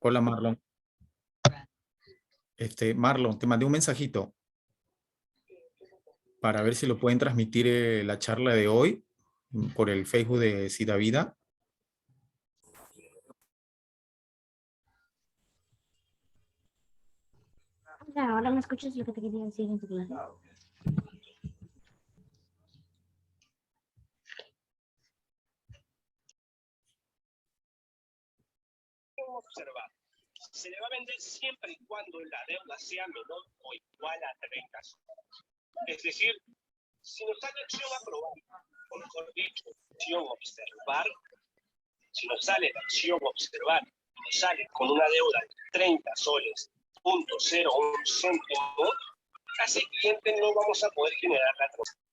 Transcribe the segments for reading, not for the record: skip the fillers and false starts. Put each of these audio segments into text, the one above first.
Hola Marlon. Marlon, te mandé un mensajito para ver si lo pueden transmitir la charla de hoy por el Facebook de Sida Vida. Ahora me escuchas lo que te quería decir en tu clase. Observar. Se le va a vender siempre y cuando la deuda sea menor o igual a 30 soles. Es decir, si nos sale acción aprobar, o mejor dicho, acción observar, si nos sale la acción observar y nos sale con una deuda de 30 soles, .01 céntimo, a ese cliente no vamos a poder generar la transacción.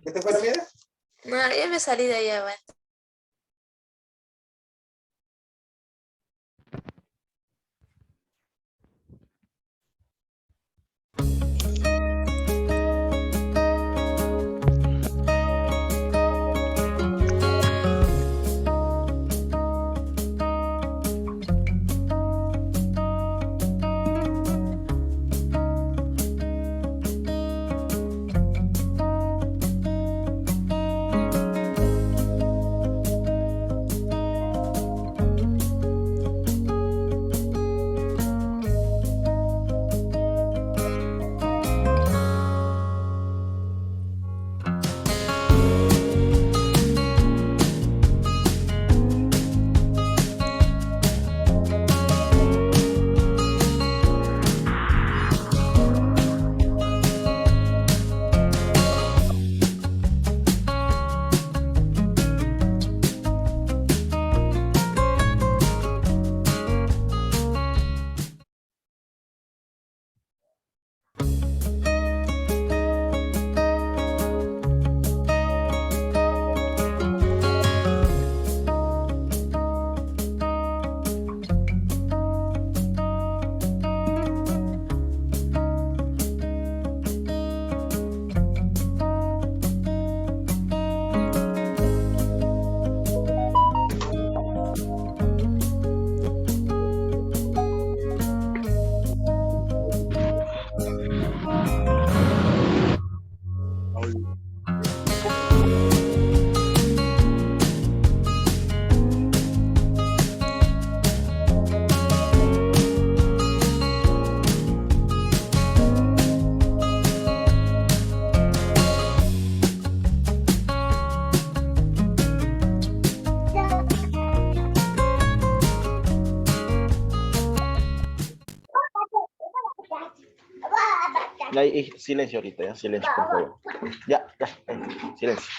¿Qué te fue, Javier? No, ya me salí de allá, bueno. Ya, silencio ahorita, ya, silencio, por favor. Ya, silencio.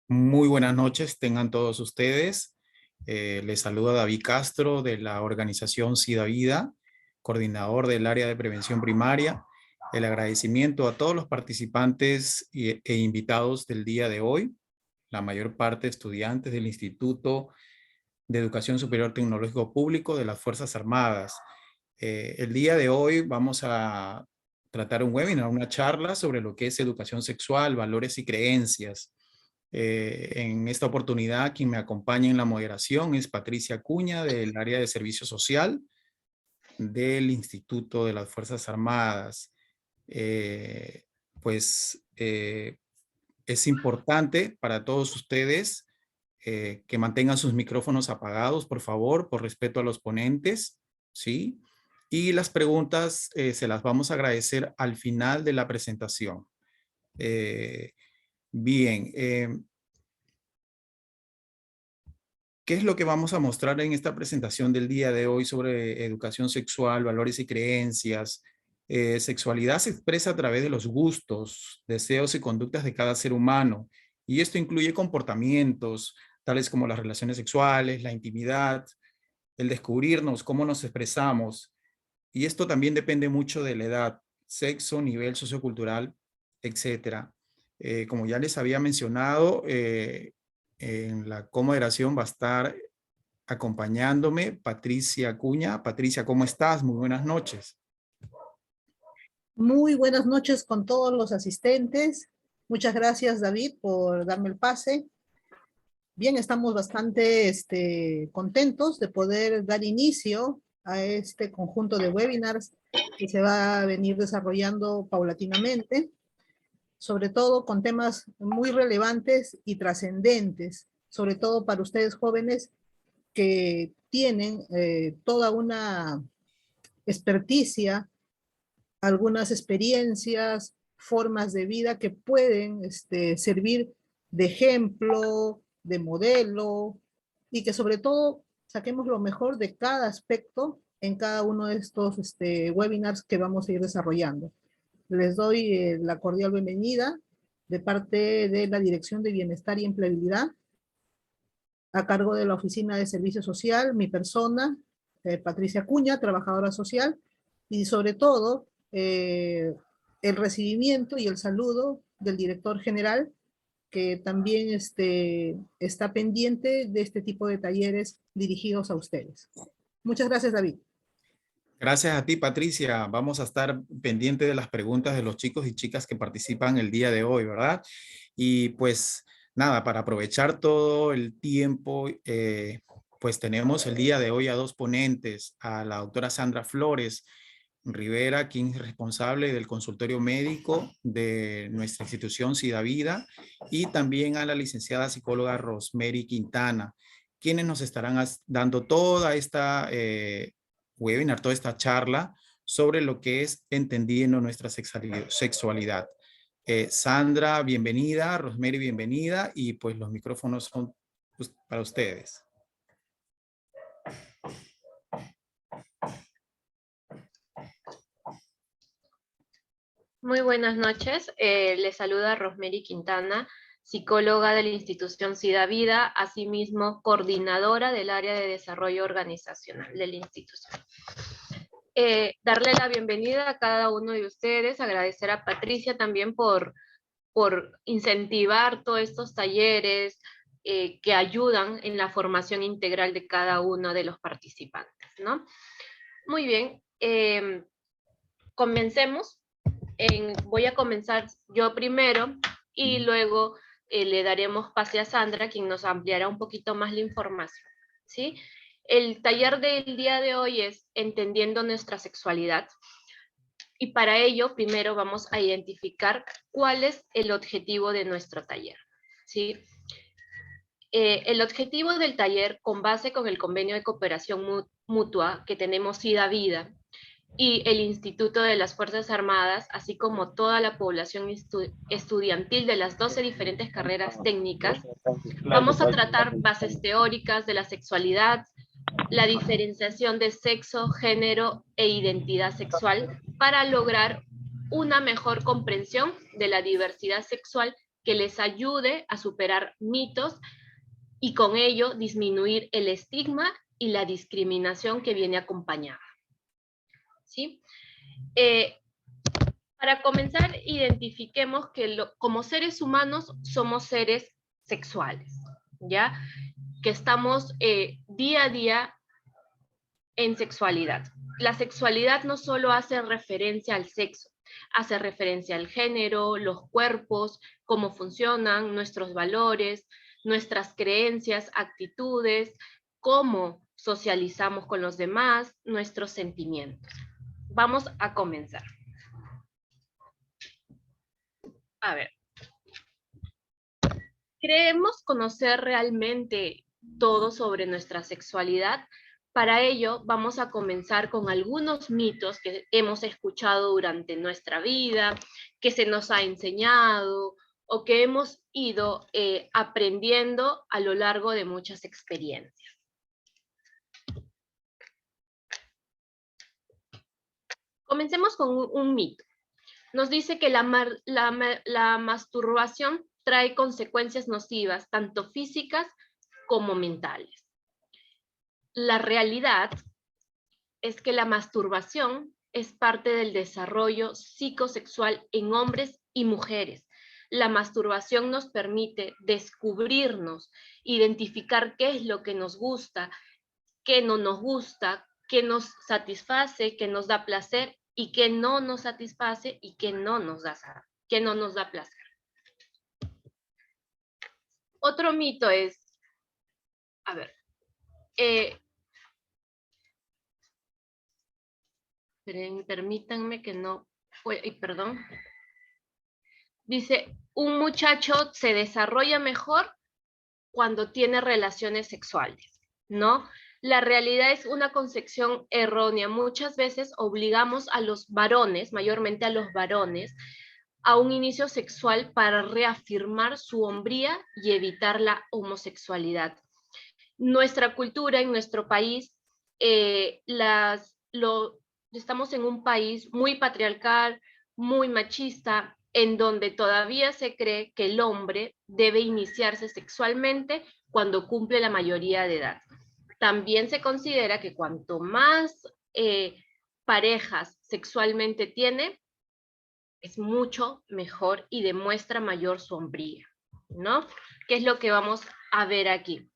Muy buenas noches, tengan todos ustedes. Les saluda David Castro de la organización SIDA Vida, coordinador del área de prevención primaria. El agradecimiento a todos los participantes e invitados del día de hoy, la mayor parte estudiantes del Instituto de Educación Superior Tecnológico Público de las Fuerzas Armadas. El día de hoy vamos a tratar un webinar, una charla sobre lo que es educación sexual, valores y creencias. En esta oportunidad, quien me acompaña en la moderación es Patricia Acuña, del área de servicio social del Instituto de las Fuerzas Armadas. Es importante para todos ustedes que mantengan sus micrófonos apagados, por favor, por respeto a los ponentes, ¿sí? Y las preguntas se las vamos a agradecer al final de la presentación. Bien, ¿qué es lo que vamos a mostrar en esta presentación del día de hoy sobre educación sexual, valores y creencias? Sexualidad se expresa a través de los gustos, deseos y conductas de cada ser humano. Y esto incluye comportamientos, tales como las relaciones sexuales, la intimidad, el descubrirnos, cómo nos expresamos. Y esto también depende mucho de la edad, sexo, nivel sociocultural, etc. Como ya les había mencionado, en la comoderación va a estar acompañándome Patricia Acuña. Patricia, ¿cómo estás? Muy buenas noches. Muy buenas noches con todos los asistentes. Muchas gracias, David, por darme el pase. Bien, estamos bastante contentos de poder dar inicio a este conjunto de webinars que se va a venir desarrollando paulatinamente, sobre todo con temas muy relevantes y trascendentes, sobre todo para ustedes jóvenes que tienen toda una experticia, algunas experiencias, formas de vida que pueden servir de ejemplo, de modelo, y que sobre todo saquemos lo mejor de cada aspecto en cada uno de estos webinars que vamos a ir desarrollando. Les doy la cordial bienvenida de parte de la Dirección de Bienestar y Empleabilidad, a cargo de la Oficina de Servicio Social, mi persona, Patricia Acuña, trabajadora social, y sobre todo el recibimiento y el saludo del director general, que también está pendiente de este tipo de talleres dirigidos a ustedes. Muchas gracias, David. Gracias a ti, Patricia. Vamos a estar pendientes de las preguntas de los chicos y chicas que participan el día de hoy, ¿verdad? Y pues nada, para aprovechar todo el tiempo, pues tenemos el día de hoy a dos ponentes, a la doctora Sandra Flores Rivera, quien es responsable del consultorio médico de nuestra institución SIDA Vida, y también a la licenciada psicóloga Rosemary Quintana, quienes nos estarán dando toda esta webinar, toda esta charla sobre lo que es entendiendo nuestra sexualidad. Sandra, bienvenida, Rosemary, bienvenida, y pues los micrófonos son para ustedes. Muy buenas noches, les saluda Rosemary Quintana, psicóloga de la institución SIDA Vida, asimismo coordinadora del área de desarrollo organizacional de la institución. Darle la bienvenida a cada uno de ustedes, agradecer a Patricia también por incentivar todos estos talleres que ayudan en la formación integral de cada uno de los participantes, ¿no? Muy bien, comencemos. Voy a comenzar yo primero y luego le daremos pase a Sandra, quien nos ampliará un poquito más la información, ¿sí? El taller del día de hoy es Entendiendo nuestra sexualidad, y para ello primero vamos a identificar cuál es el objetivo de nuestro taller, ¿sí? El objetivo del taller, con base con el convenio de cooperación mutua que tenemos SIDA Vida y el Instituto de las Fuerzas Armadas, así como toda la población estudiantil de las 12 diferentes carreras técnicas, vamos a tratar bases teóricas de la sexualidad, la diferenciación de sexo, género e identidad sexual para lograr una mejor comprensión de la diversidad sexual que les ayude a superar mitos y con ello disminuir el estigma y la discriminación que viene acompañada. ¿Sí? Para comenzar, identifiquemos que como seres humanos somos seres sexuales, ¿ya? Que estamos día a día en sexualidad. La sexualidad no solo hace referencia al sexo, hace referencia al género, los cuerpos, cómo funcionan, nuestros valores, nuestras creencias, actitudes, cómo socializamos con los demás, nuestros sentimientos. Vamos a comenzar. A ver. ¿Creemos conocer realmente todo sobre nuestra sexualidad? Para ello, vamos a comenzar con algunos mitos que hemos escuchado durante nuestra vida, que se nos ha enseñado o que hemos ido aprendiendo a lo largo de muchas experiencias. Comencemos con un mito. Nos dice que la masturbación trae consecuencias nocivas, tanto físicas como mentales. La realidad es que la masturbación es parte del desarrollo psicosexual en hombres y mujeres. La masturbación nos permite descubrirnos, identificar qué es lo que nos gusta, qué no nos gusta, qué nos satisface, qué nos da placer y qué no nos satisface y qué no nos da placer. Otro mito es, a ver, permítanme que no, perdón. Dice, un muchacho se desarrolla mejor cuando tiene relaciones sexuales, ¿no? La realidad es una concepción errónea. Muchas veces obligamos a los varones, mayormente a los varones, a un inicio sexual para reafirmar su hombría y evitar la homosexualidad. Nuestra cultura en nuestro país, estamos en un país muy patriarcal, muy machista, en donde todavía se cree que el hombre debe iniciarse sexualmente cuando cumple la mayoría de edad. También se considera que cuanto más parejas sexualmente tiene, es mucho mejor y demuestra mayor su hombría, ¿no? ¿Qué es lo que vamos a ver aquí?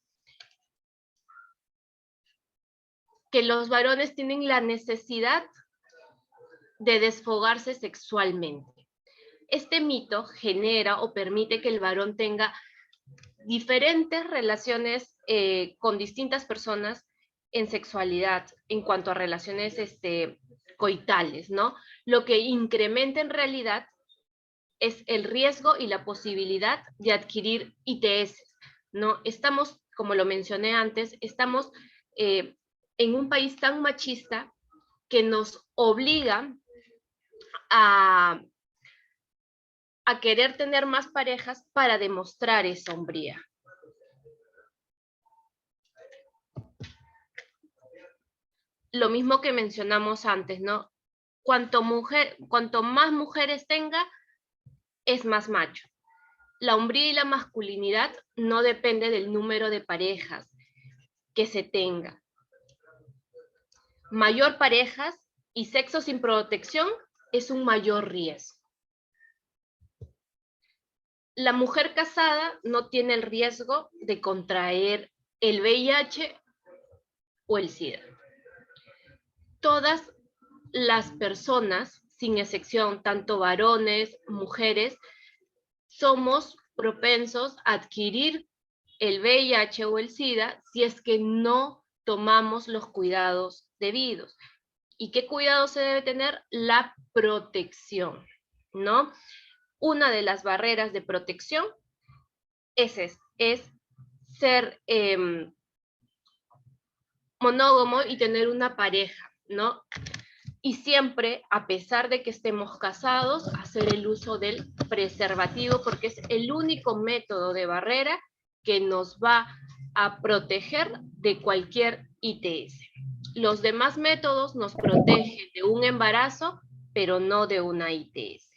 Que los varones tienen la necesidad de desfogarse sexualmente. Este mito genera o permite que el varón tenga diferentes relaciones con distintas personas en sexualidad, en cuanto a relaciones coitales, ¿no? Lo que incrementa en realidad es el riesgo y la posibilidad de adquirir ITS, ¿no? Estamos, como lo mencioné antes, estamos en un país tan machista que nos obliga a querer tener más parejas para demostrar esa hombría. Lo mismo que mencionamos antes, ¿no? Cuanto más mujeres tenga, es más macho. La hombría y la masculinidad no depende del número de parejas que se tenga. Mayor parejas y sexo sin protección es un mayor riesgo. La mujer casada no tiene el riesgo de contraer el VIH o el SIDA. Todas las personas, sin excepción, tanto varones, mujeres, somos propensos a adquirir el VIH o el SIDA si es que no tomamos los cuidados debidos. ¿Y qué cuidado se debe tener? La protección, ¿no? Una de las barreras de protección es ser monógamo y tener una pareja, ¿no? Y siempre, a pesar de que estemos casados, hacer el uso del preservativo, porque es el único método de barrera que nos va a proteger de cualquier ITS. Los demás métodos nos protegen de un embarazo, pero no de una ITS.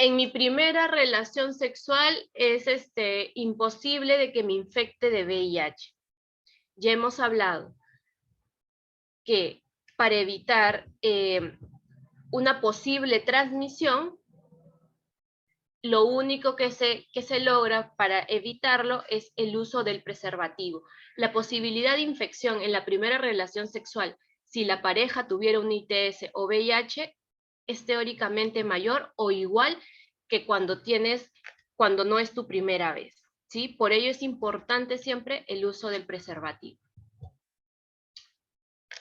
En mi primera relación sexual es imposible de que me infecte de VIH. Ya hemos hablado que para evitar una posible transmisión, lo único que se logra para evitarlo es el uso del preservativo. La posibilidad de infección en la primera relación sexual, si la pareja tuviera un ITS o VIH, es teóricamente mayor o igual que cuando no es tu primera vez, ¿sí? Por ello es importante siempre el uso del preservativo.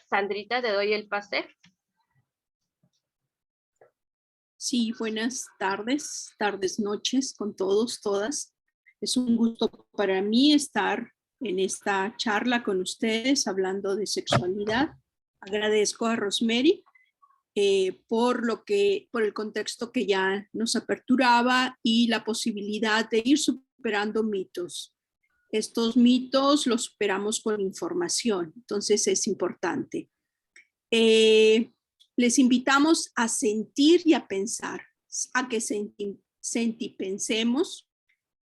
Sandrita, te doy el pase. Sí, buenas tardes, noches con todos, todas. Es un gusto para mí estar en esta charla con ustedes hablando de sexualidad. Agradezco a Rosemary por el contexto que ya nos aperturaba y la posibilidad de ir superando mitos. Estos mitos los superamos con información, entonces es importante. Les invitamos a sentir y a pensar, a que pensemos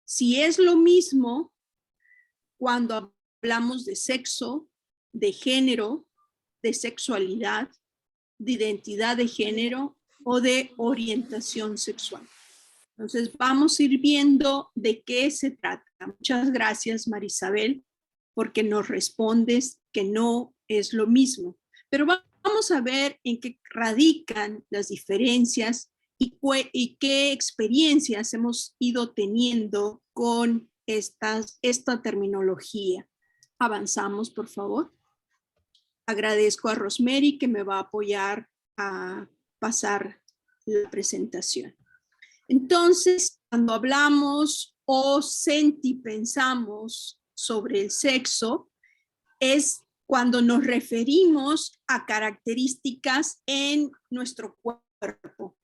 si es lo mismo cuando hablamos de sexo, de género, de sexualidad, de identidad de género o de orientación sexual. Entonces vamos a ir viendo de qué se trata. Muchas gracias, Marisabel, porque nos respondes que no es lo mismo. Pero vamos a ver en qué radican las diferencias y qué experiencias hemos ido teniendo con esta terminología. Avanzamos, por favor. Agradezco a Rosemary que me va a apoyar a pasar la presentación. Entonces, cuando hablamos o pensamos sobre el sexo, es cuando nos referimos a características en nuestro cuerpo,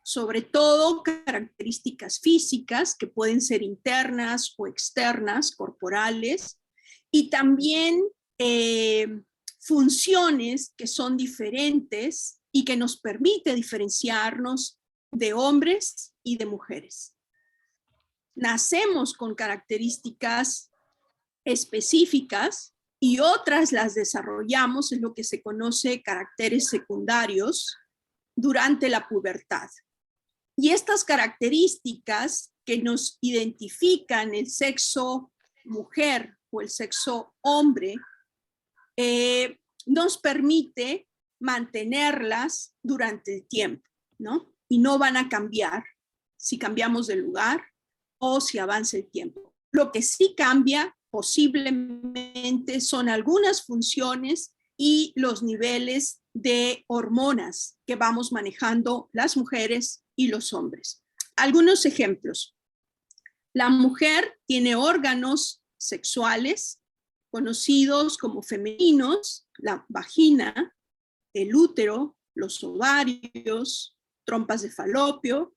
sobre todo características físicas que pueden ser internas o externas, corporales, y también funciones que son diferentes y que nos permite diferenciarnos de hombres y de mujeres. Nacemos con características específicas y otras las desarrollamos en lo que se conoce caracteres secundarios durante la pubertad. Y estas características que nos identifican el sexo mujer o el sexo hombre nos permite mantenerlas durante el tiempo, ¿no? Y no van a cambiar si cambiamos de lugar o si avanza el tiempo. Lo que sí cambia posiblemente son algunas funciones y los niveles de hormonas que vamos manejando las mujeres y los hombres. Algunos ejemplos. La mujer tiene órganos sexuales conocidos como femeninos, la vagina, el útero, los ovarios, trompas de falopio.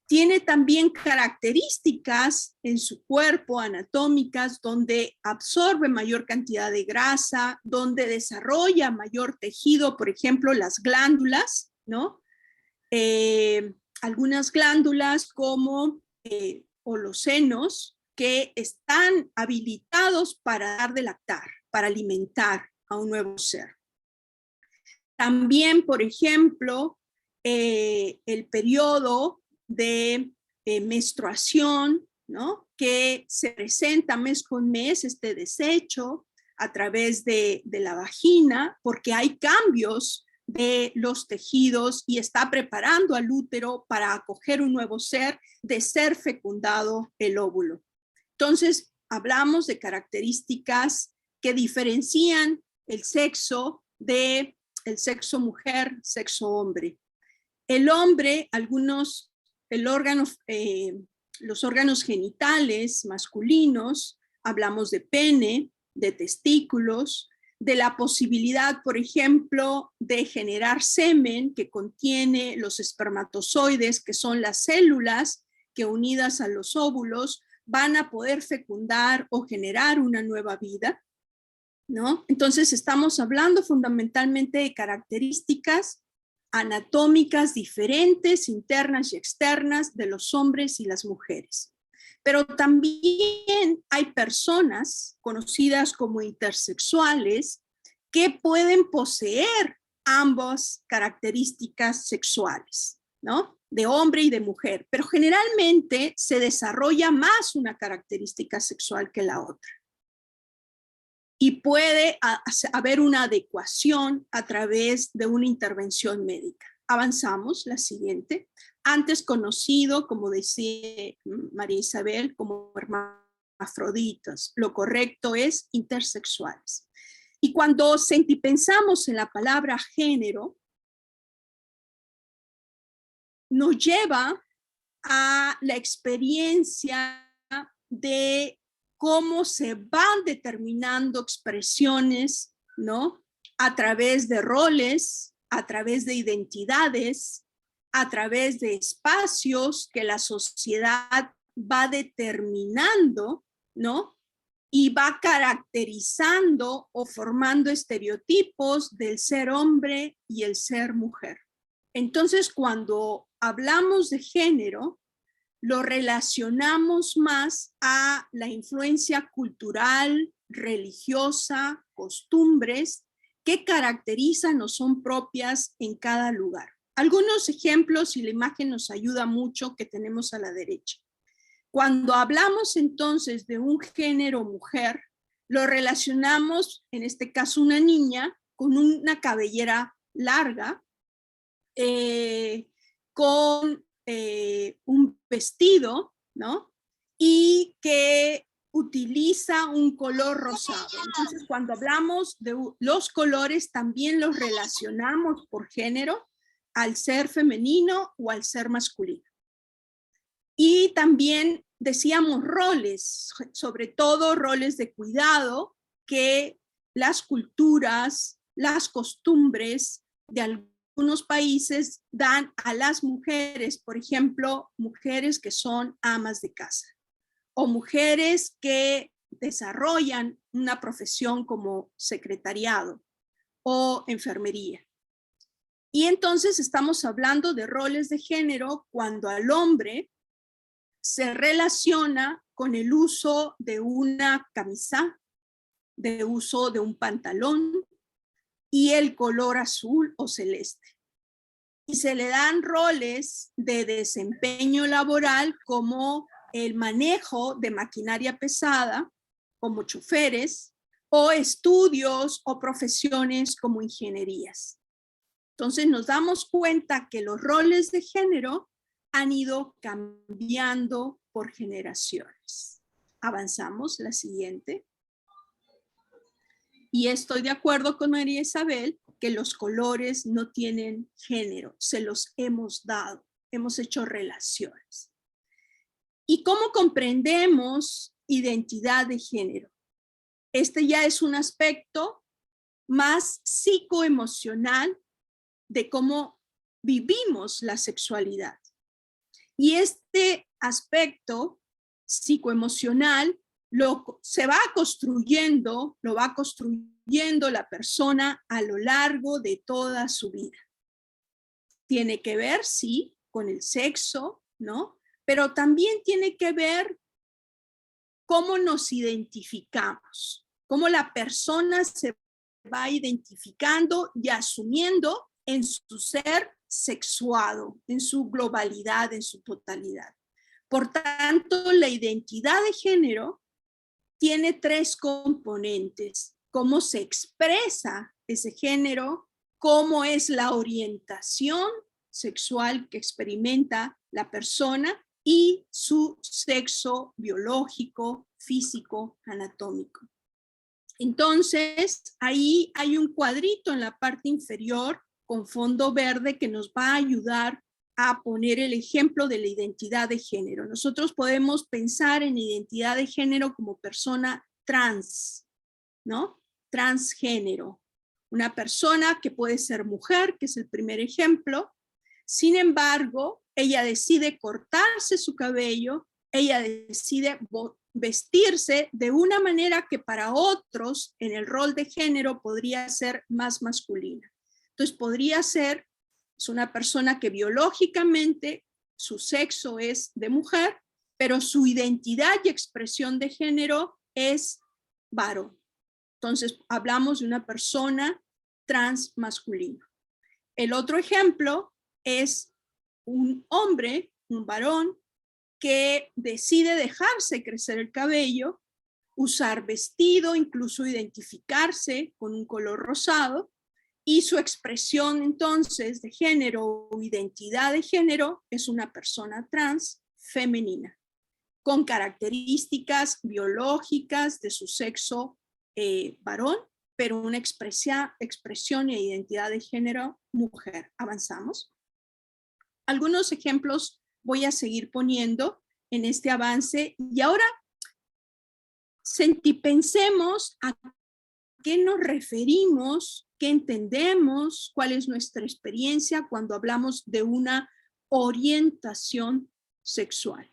Tiene también características en su cuerpo anatómicas donde absorbe mayor cantidad de grasa, donde desarrolla mayor tejido, por ejemplo, las glándulas, ¿no? Algunas glándulas como o los senos que están habilitados para dar de lactar, para alimentar a un nuevo ser. También, por ejemplo, el periodo de menstruación, ¿no? Que se presenta mes con mes, este desecho a través de la vagina, porque hay cambios de los tejidos y está preparando al útero para acoger un nuevo ser, de ser fecundado el óvulo. Entonces, hablamos de características que diferencian el sexo de el sexo mujer, sexo hombre. El hombre, los órganos genitales masculinos, hablamos de pene, de testículos, de la posibilidad, por ejemplo, de generar semen que contiene los espermatozoides, que son las células que unidas a los óvulos van a poder fecundar o generar una nueva vida, ¿no? Entonces estamos hablando fundamentalmente de características anatómicas diferentes, internas y externas, de los hombres y las mujeres. Pero también hay personas conocidas como intersexuales que pueden poseer ambas características sexuales, ¿no? De hombre y de mujer, pero generalmente se desarrolla más una característica sexual que la otra. Y puede haber una adecuación a través de una intervención médica. Avanzamos, la siguiente. Antes conocido, como decía María Isabel, como hermafroditas. Lo correcto es intersexuales. Y cuando pensamos en la palabra género, nos lleva a la experiencia de cómo se van determinando expresiones, ¿no? A través de roles, a través de identidades, a través de espacios que la sociedad va determinando, ¿no? Y va caracterizando o formando estereotipos del ser hombre y el ser mujer. Entonces, cuando hablamos de género, lo relacionamos más a la influencia cultural, religiosa, costumbres que caracterizan o son propias en cada lugar. Algunos ejemplos, y la imagen nos ayuda mucho, que tenemos a la derecha. Cuando hablamos entonces de un género mujer, lo relacionamos, en este caso una niña, con una cabellera larga, con un vestido, ¿no? Y que utiliza un color rosado. Entonces, cuando hablamos de los colores, también los relacionamos por género al ser femenino o al ser masculino. Y también decíamos roles, sobre todo roles de cuidado que las culturas, las costumbres de algunos países dan a las mujeres, por ejemplo, mujeres que son amas de casa o mujeres que desarrollan una profesión como secretariado o enfermería. Y entonces estamos hablando de roles de género cuando al hombre se relaciona con el uso de una camisa, de uso de un pantalón y el color azul o celeste. Y se le dan roles de desempeño laboral como el manejo de maquinaria pesada, como choferes, o estudios o profesiones como ingenierías. Entonces nos damos cuenta que los roles de género han ido cambiando por generaciones. Avanzamos, la siguiente. Y estoy de acuerdo con María Isabel que los colores no tienen género, se los hemos dado, hemos hecho relaciones. ¿Y cómo comprendemos identidad de género? Este ya es un aspecto más psicoemocional de cómo vivimos la sexualidad. Y este aspecto psicoemocional se va construyendo, lo va construyendo la persona a lo largo de toda su vida. Tiene que ver, sí, con el sexo, ¿no? Pero también tiene que ver cómo nos identificamos, cómo la persona se va identificando y asumiendo en su ser sexuado, en su globalidad, en su totalidad. Por tanto, la identidad de género tiene tres componentes: cómo se expresa ese género, cómo es la orientación sexual que experimenta la persona y su sexo biológico, físico, anatómico. Entonces, ahí hay un cuadrito en la parte inferior con fondo verde que nos va a ayudar a poner el ejemplo de la identidad de género. Nosotros podemos pensar en identidad de género como persona trans, ¿no? Transgénero. Una persona que puede ser mujer, que es el primer ejemplo. Sin embargo, ella decide cortarse su cabello, ella decide vestirse de una manera que para otros en el rol de género podría ser más masculina. Entonces podría ser Es una persona que biológicamente su sexo es de mujer, pero su identidad y expresión de género es varón. Entonces, hablamos de una persona transmasculina. El otro ejemplo es un hombre, un varón, que decide dejarse crecer el cabello, usar vestido, incluso identificarse con un color rosado, y su expresión entonces de género o identidad de género es una persona trans femenina, con características biológicas de su sexo varón, pero una expresión y identidad de género mujer. Avanzamos. Algunos ejemplos voy a seguir poniendo en este avance, y ahora pensemos a qué nos referimos, qué entendemos, cuál es nuestra experiencia cuando hablamos de una orientación sexual.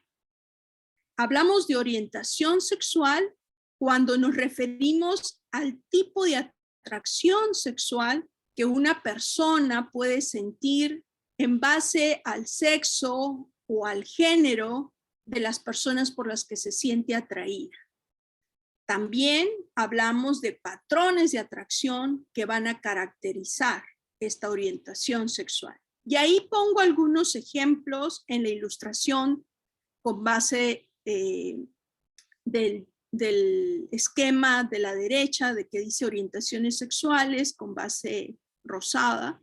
Hablamos de orientación sexual cuando nos referimos al tipo de atracción sexual que una persona puede sentir en base al sexo o al género de las personas por las que se siente atraída. También hablamos de patrones de atracción que van a caracterizar esta orientación sexual. Y ahí pongo algunos ejemplos en la ilustración con base del esquema de la derecha de que dice orientaciones sexuales con base rosada.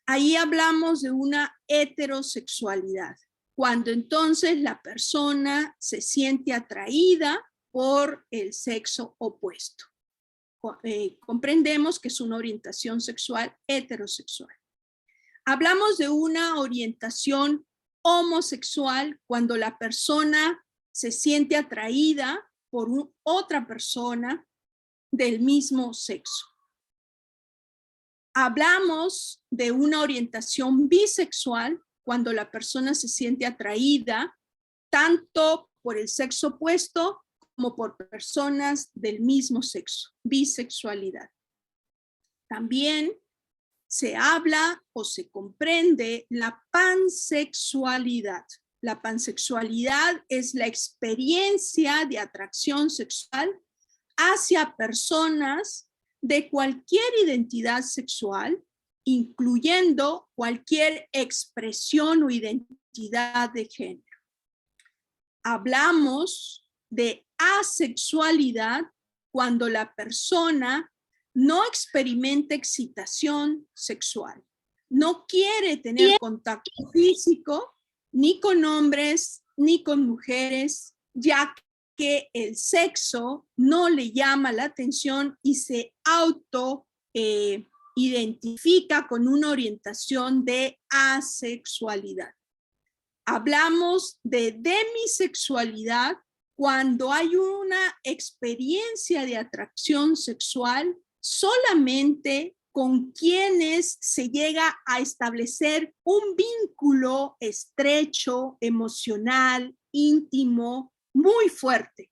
Ahí hablamos de una heterosexualidad, cuando entonces la persona se siente atraída por el sexo opuesto. Comprendemos que es una orientación sexual heterosexual. Hablamos de una orientación homosexual cuando la persona se siente atraída por otra persona del mismo sexo. Hablamos de una orientación bisexual cuando la persona se siente atraída tanto por el sexo opuesto como por personas del mismo sexo, bisexualidad. También se habla o se comprende la pansexualidad. La pansexualidad es la experiencia de atracción sexual hacia personas de cualquier identidad sexual, incluyendo cualquier expresión o identidad de género. Hablamos de asexualidad cuando la persona no experimenta excitación sexual, no quiere tener contacto físico ni con hombres ni con mujeres, ya que el sexo no le llama la atención y se identifica con una orientación de asexualidad. Hablamos de demisexualidad cuando hay una experiencia de atracción sexual solamente con quienes se llega a establecer un vínculo estrecho, emocional, íntimo, muy fuerte.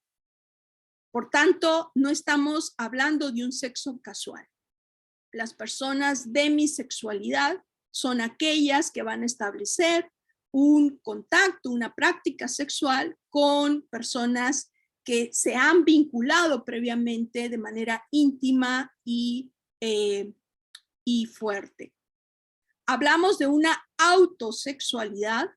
Por tanto, no estamos hablando de un sexo casual. Las personas demisexualidad son aquellas que van a establecer un contacto, una práctica sexual con personas que se han vinculado previamente de manera íntima y fuerte. Hablamos de una autosexualidad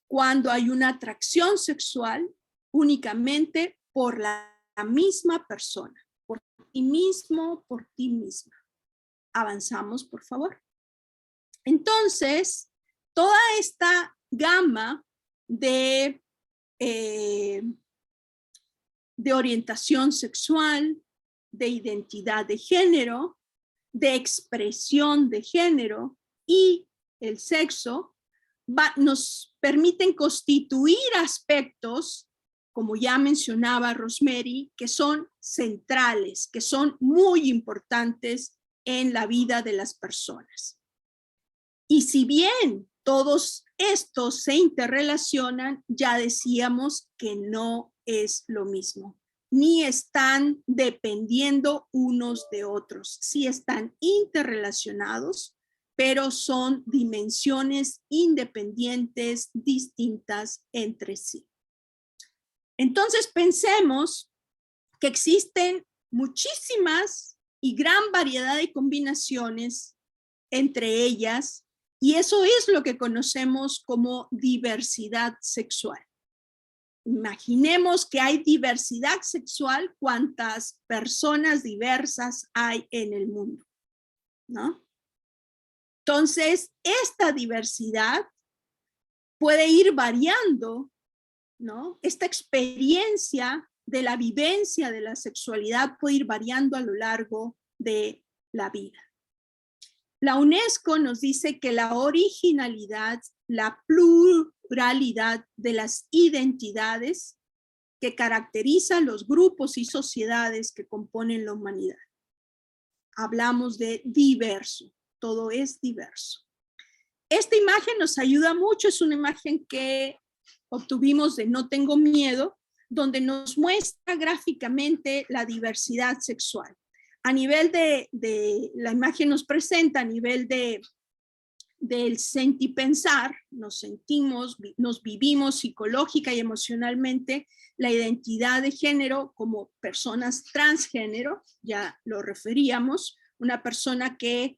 cuando hay una atracción sexual únicamente por la misma persona, por ti mismo, por ti misma. Avanzamos, por favor. Entonces, toda esta gama de orientación sexual, de identidad de género, de expresión de género y el sexo nos permiten constituir aspectos, como ya mencionaba Rosemary, que son centrales, que son muy importantes en la vida de las personas. Y si bien todos estos se interrelacionan, ya decíamos que no es lo mismo, ni están dependiendo unos de otros. Sí están interrelacionados, pero son dimensiones independientes, distintas entre sí. Entonces pensemos que existen muchísimas y gran variedad de combinaciones entre ellas, y eso es lo que conocemos como diversidad sexual. Imaginemos que hay diversidad sexual cuantas personas diversas hay en el mundo, ¿no? Entonces, esta diversidad puede ir variando, ¿no? Esta experiencia de la vivencia de la sexualidad puede ir variando a lo largo de la vida. La UNESCO nos dice que la originalidad, la pluralidad de las identidades que caracterizan los grupos y sociedades que componen la humanidad. Hablamos de diverso, todo es diverso. Esta imagen nos ayuda mucho, es una imagen que obtuvimos de No Tengo Miedo, donde nos muestra gráficamente la diversidad sexual. A nivel de la imagen nos presenta, a nivel del sentipensar, nos sentimos, nos vivimos psicológica y emocionalmente la identidad de género como personas transgénero, ya lo referíamos, una persona que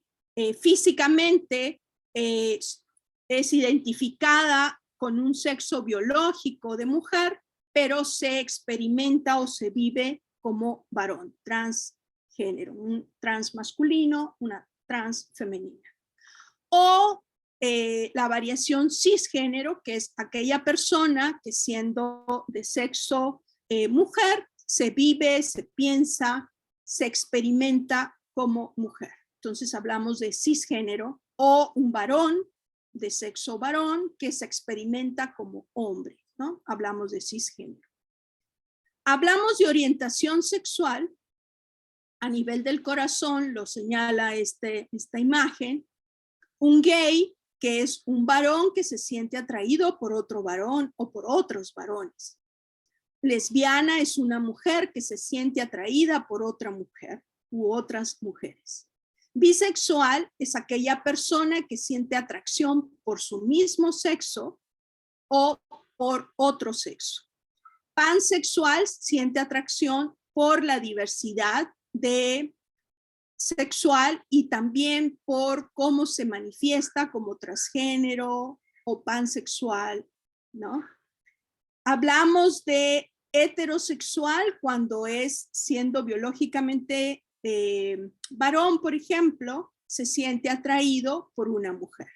físicamente es identificada con un sexo biológico de mujer, pero se experimenta o se vive como varón, transgénero, un trans masculino, una trans femenina. O la variación cisgénero, que es aquella persona que siendo de sexo mujer, se vive, se piensa, se experimenta como mujer. Entonces hablamos de cisgénero, o un varón de sexo varón que se experimenta como hombre, ¿no? Hablamos de cisgénero. Hablamos de orientación sexual, a nivel del corazón, lo señala esta imagen, un gay que es un varón que se siente atraído por otro varón o por otros varones. Lesbiana es una mujer que se siente atraída por otra mujer u otras mujeres. Bisexual es aquella persona que siente atracción por su mismo sexo o por otro sexo. Pansexual siente atracción por la diversidad de sexual y también por cómo se manifiesta como transgénero o pansexual, ¿no? Hablamos de heterosexual cuando es siendo biológicamente varón, por ejemplo, se siente atraído por una mujer.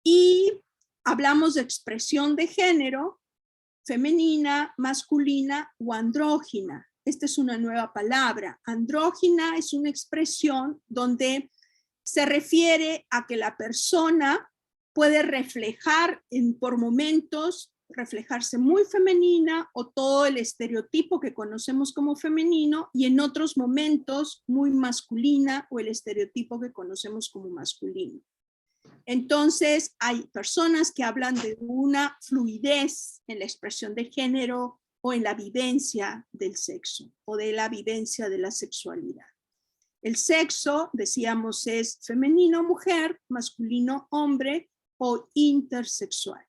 Y hablamos de expresión de género, femenina, masculina o andrógina. Esta es una nueva palabra. Andrógina es una expresión donde se refiere a que la persona puede reflejar por momentos, reflejarse muy femenina o todo el estereotipo que conocemos como femenino y en otros momentos muy masculina o el estereotipo que conocemos como masculino. Entonces hay personas que hablan de una fluidez en la expresión de género o en la vivencia del sexo o de la vivencia de la sexualidad. El sexo, decíamos, es femenino, mujer, masculino, hombre o intersexual.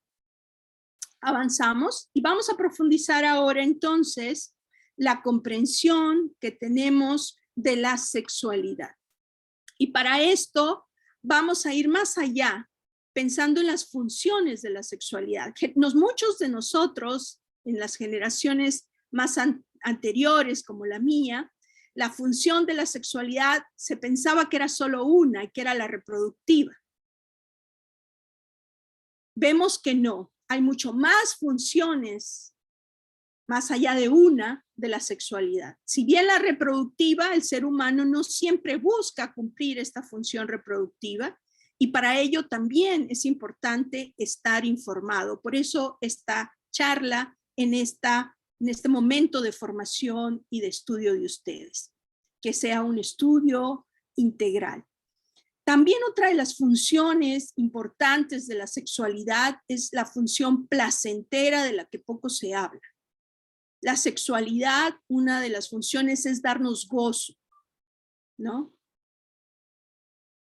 Avanzamos y vamos a profundizar ahora entonces la comprensión que tenemos de la sexualidad. Y para esto vamos a ir más allá, pensando en las funciones de la sexualidad. Muchos de nosotros, en las generaciones más anteriores como la mía, la función de la sexualidad se pensaba que era solo una, que era la reproductiva. Vemos que no, hay mucho más funciones más allá de una de la sexualidad. Si bien la reproductiva, el ser humano no siempre busca cumplir esta función reproductiva y para ello también es importante estar informado. Por eso esta charla en este momento de formación y de estudio de ustedes, que sea un estudio integral. También otra de las funciones importantes de la sexualidad es la función placentera de la que poco se habla. La sexualidad, una de las funciones es darnos gozo, ¿no?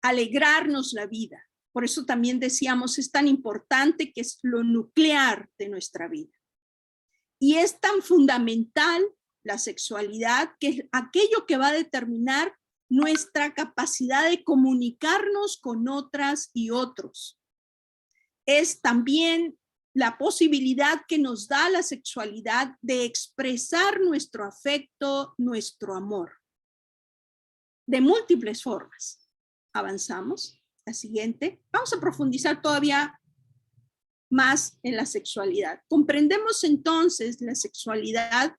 alegrarnos la vida. Por eso también decíamos, es tan importante que es lo nuclear de nuestra vida. Y es tan fundamental la sexualidad que es aquello que va a determinar nuestra capacidad de comunicarnos con otras y otros. Es también la posibilidad que nos da la sexualidad de expresar nuestro afecto, nuestro amor, de múltiples formas. Avanzamos. La siguiente. Vamos a profundizar todavía más en la sexualidad. Comprendemos entonces la sexualidad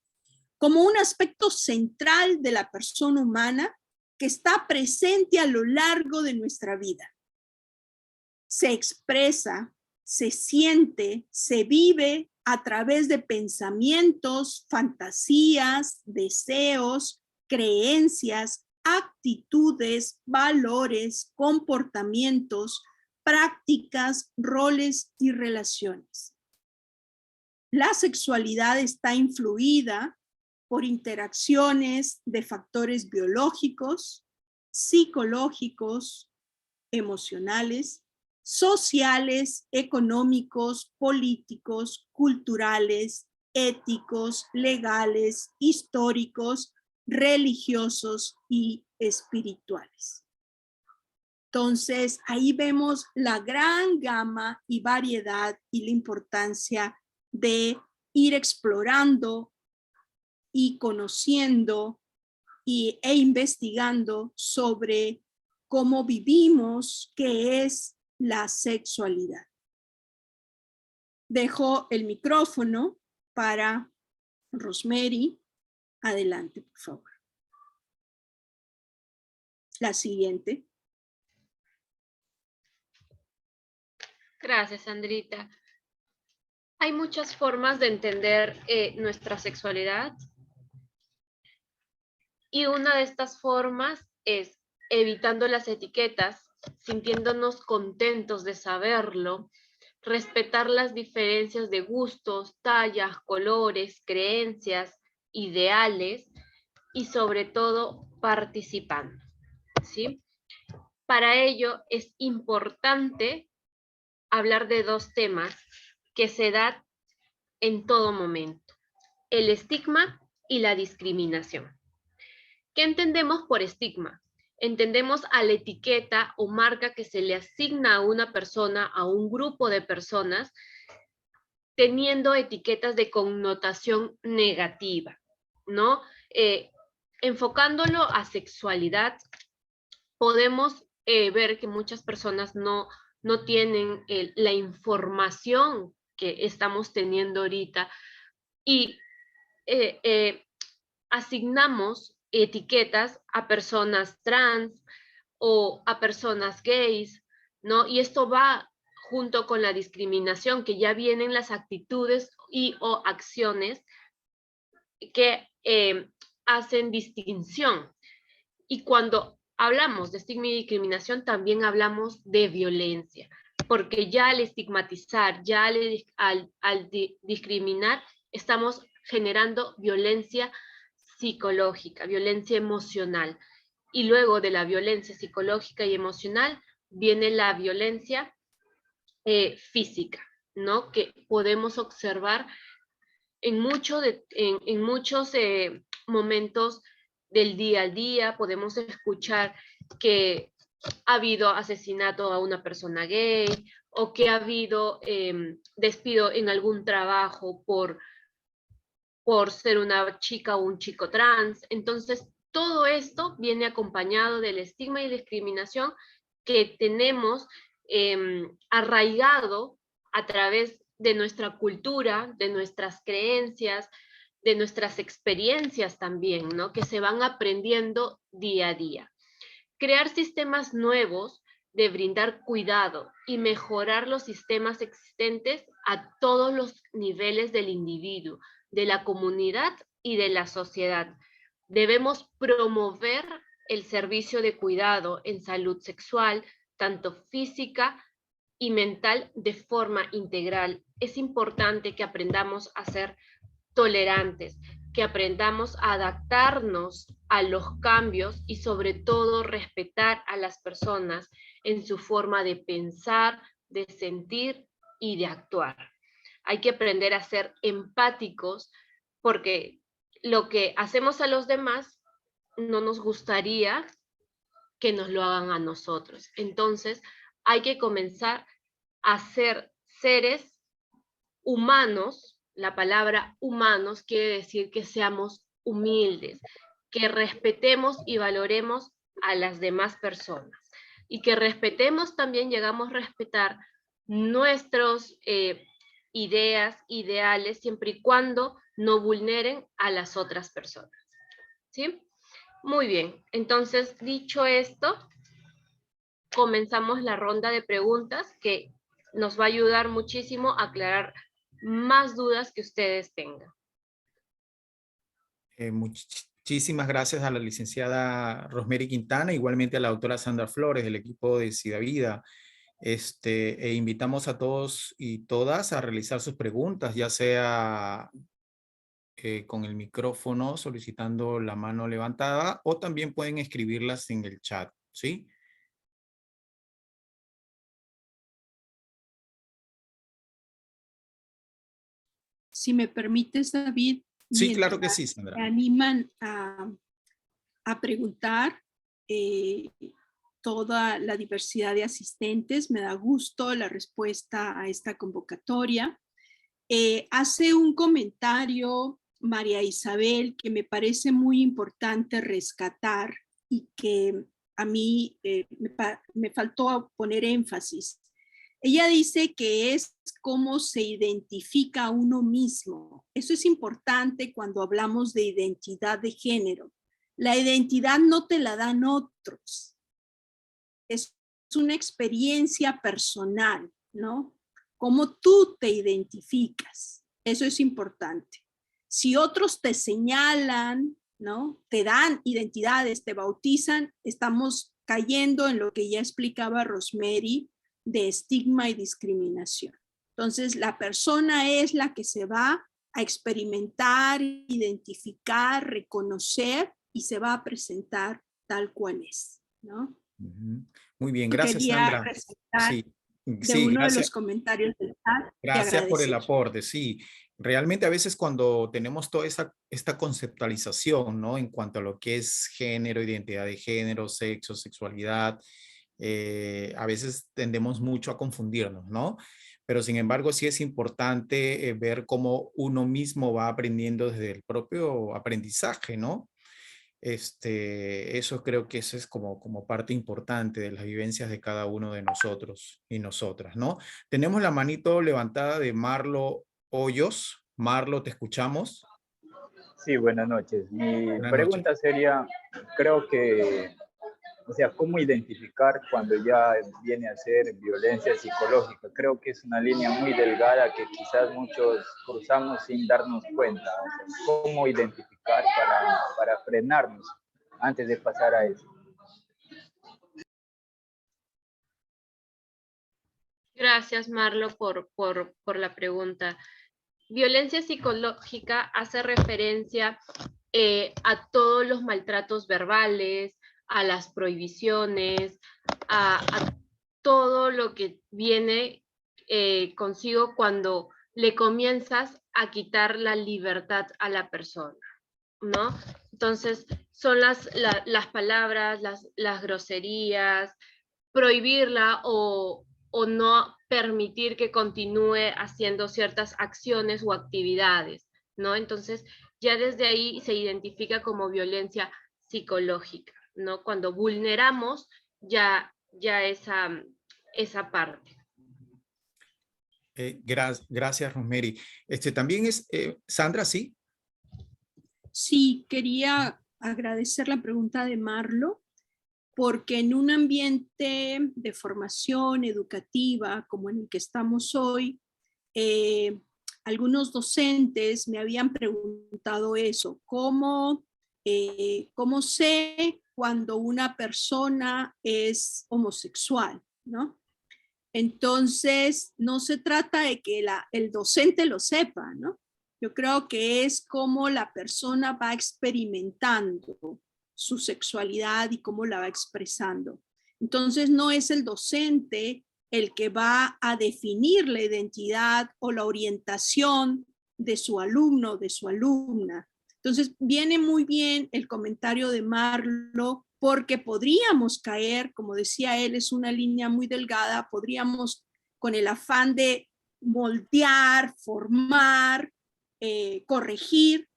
como un aspecto central de la persona humana que está presente a lo largo de nuestra vida. Se expresa, se siente, se vive a través de pensamientos, fantasías, deseos, creencias, actitudes, valores, comportamientos, prácticas, roles y relaciones. La sexualidad está influida por interacciones de factores biológicos, psicológicos, emocionales, sociales, económicos, políticos, culturales, éticos, legales, históricos, religiosos y espirituales. Entonces, ahí vemos la gran gama y variedad y la importancia de ir explorando y conociendo e investigando sobre cómo vivimos, qué es la sexualidad. Dejo el micrófono para Rosemary. Adelante, por favor. La siguiente. Gracias, Sandrita. Hay muchas formas de entender nuestra sexualidad. Y una de estas formas es evitando las etiquetas, sintiéndonos contentos de saberlo, respetar las diferencias de gustos, tallas, colores, creencias, ideales y sobre todo participando, ¿sí? Para ello es importante hablar de dos temas que se dan en todo momento: el estigma y la discriminación. ¿Qué entendemos por estigma? Entendemos a la etiqueta o marca que se le asigna a una persona, a un grupo de personas, teniendo etiquetas de connotación negativa, ¿no? Enfocándolo a sexualidad, podemos ver que muchas personas no tienen la información que estamos teniendo ahorita y asignamos etiquetas a personas trans o a personas gays, ¿no? Y esto va junto con la discriminación, que ya vienen las actitudes y o acciones que hacen distinción. Y cuando hablamos de estigma y discriminación, también hablamos de violencia, porque ya al estigmatizar, ya al discriminar, estamos generando violencia psicológica, violencia emocional. Y luego de la violencia psicológica y emocional viene la violencia física, ¿no? Que podemos observar en muchos momentos del día a día. Podemos escuchar que ha habido asesinato a una persona gay o que ha habido despido en algún trabajo por ser una chica o un chico trans. Entonces, todo esto viene acompañado del estigma y discriminación que tenemos arraigado a través de nuestra cultura, de nuestras creencias, de nuestras experiencias también, ¿no? Que se van aprendiendo día a día. Crear sistemas nuevos de brindar cuidado y mejorar los sistemas existentes a todos los niveles del individuo, de la comunidad y de la sociedad. Debemos promover el servicio de cuidado en salud sexual, tanto física y mental, de forma integral. Es importante que aprendamos a ser tolerantes, que aprendamos a adaptarnos a los cambios y sobre todo respetar a las personas en su forma de pensar, de sentir y de actuar. Hay que aprender a ser empáticos porque lo que hacemos a los demás no nos gustaría que nos lo hagan a nosotros. Entonces, hay que comenzar a ser seres humanos. La palabra humanos quiere decir que seamos humildes, que respetemos y valoremos a las demás personas y que respetemos también, llegamos a respetar nuestras ideas, ideales, siempre y cuando no vulneren a las otras personas. ¿Sí? Muy bien, entonces dicho esto, comenzamos la ronda de preguntas que nos va a ayudar muchísimo a aclarar más dudas que ustedes tengan. Muchísimas gracias a la licenciada Rosemary Quintana, igualmente a la doctora Sandra Flores del equipo de SIDAVIDA. E invitamos a todos y todas a realizar sus preguntas, ya sea con el micrófono solicitando la mano levantada o también pueden escribirlas en el chat, ¿sí? Si me permites, David. Sí, claro que sí, Sandra. Me animan a preguntar toda la diversidad de asistentes. Me da gusto la respuesta a esta convocatoria. Hace un comentario María Isabel que me parece muy importante rescatar y que a mí me faltó poner énfasis. Ella dice que es cómo se identifica a uno mismo. Eso es importante cuando hablamos de identidad de género. La identidad no te la dan otros. Es una experiencia personal, ¿no? Cómo tú te identificas. Eso es importante. Si otros te señalan, ¿no? Te dan identidades, te bautizan, estamos cayendo en lo que ya explicaba Rosemary, de estigma y discriminación. Entonces, la persona es la que se va a experimentar, identificar, reconocer y se va a presentar tal cual es, ¿no? Muy bien, gracias, Sandra. Sí, de uno de los comentarios del chat. Gracias por el aporte, sí. Realmente a veces cuando tenemos toda esta conceptualización, ¿no? En cuanto a lo que es género, identidad de género, sexo, sexualidad, a veces tendemos mucho a confundirnos, ¿no? Pero sin embargo sí es importante ver cómo uno mismo va aprendiendo desde el propio aprendizaje, ¿no? Eso creo que eso es como parte importante de las vivencias de cada uno de nosotros y nosotras, ¿no? Tenemos la manito levantada de Marlo Hoyos. Marlo, ¿te escuchamos? Sí, buenas noches. Mi Buenas pregunta noches. sería, creo que, o sea, ¿cómo identificar cuando ya viene a ser violencia psicológica? Creo que es una línea muy delgada que quizás muchos cruzamos sin darnos cuenta. O sea, ¿cómo identificar para frenarnos antes de pasar a eso? Gracias, Marlo, por la pregunta. Violencia psicológica hace referencia a todos los maltratos verbales, a las prohibiciones, a todo lo que viene consigo cuando le comienzas a quitar la libertad a la persona, ¿no? Entonces, son las palabras, las groserías, prohibirla o no permitir que continúe haciendo ciertas acciones o actividades, ¿no? Entonces, ya desde ahí se identifica como violencia psicológica, ¿no? Cuando vulneramos ya esa parte. Gracias, Rosemary. También es, Sandra, ¿sí? Sí, quería agradecer la pregunta de Marlo, porque en un ambiente de formación educativa como en el que estamos hoy, algunos docentes me habían preguntado eso, ¿cómo sé cuando una persona es homosexual, ¿no? Entonces, no se trata de que el docente lo sepa, ¿no? Yo creo que es cómo la persona va experimentando su sexualidad y cómo la va expresando. Entonces no es el docente el que va a definir la identidad o la orientación de su alumno, de su alumna. Entonces viene muy bien el comentario de Marlo, porque podríamos caer, como decía él, es una línea muy delgada, podríamos con el afán de moldear, formar, corregir,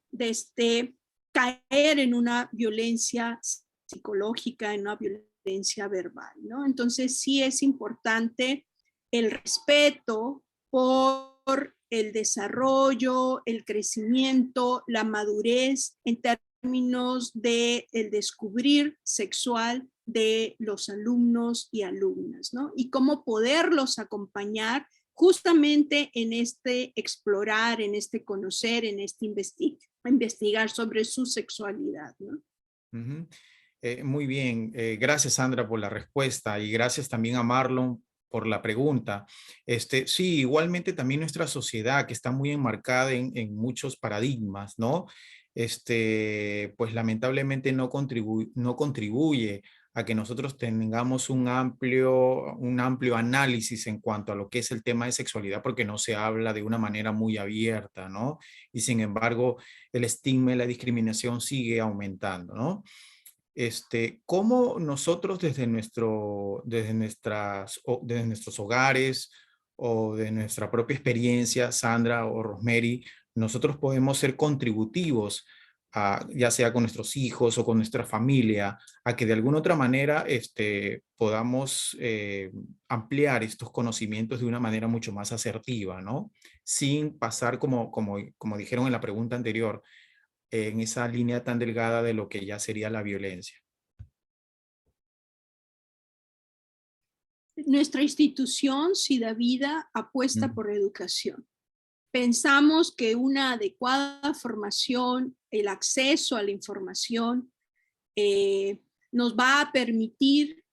caer en una violencia psicológica, en una violencia verbal, ¿no? Entonces sí es importante el respeto por el desarrollo, el crecimiento, la madurez en términos del descubrir sexual de los alumnos y alumnas, ¿no? Y cómo poderlos acompañar justamente en este explorar, en este conocer, en este investigar sobre su sexualidad, ¿no? Ujú. Muy bien, gracias Sandra por la respuesta y gracias también a Marlon por la pregunta. Sí, igualmente también nuestra sociedad que está muy enmarcada en muchos paradigmas, ¿no? Pues lamentablemente no contribuye a que nosotros tengamos un amplio análisis en cuanto a lo que es el tema de sexualidad, porque no se habla de una manera muy abierta, ¿no? Y sin embargo, el estigma y la discriminación sigue aumentando, ¿no? Cómo nosotros desde nuestros hogares o de nuestra propia experiencia, Sandra o Rosemary, nosotros podemos ser contributivos, ya sea con nuestros hijos o con nuestra familia, a que de alguna otra manera podamos ampliar estos conocimientos de una manera mucho más asertiva, ¿no? Sin pasar, como dijeron en la pregunta anterior, en esa línea tan delgada de lo que ya sería la violencia. Nuestra institución, Sidavida, apuesta por educación. Pensamos que una adecuada formación, el acceso a la información, nos va a permitir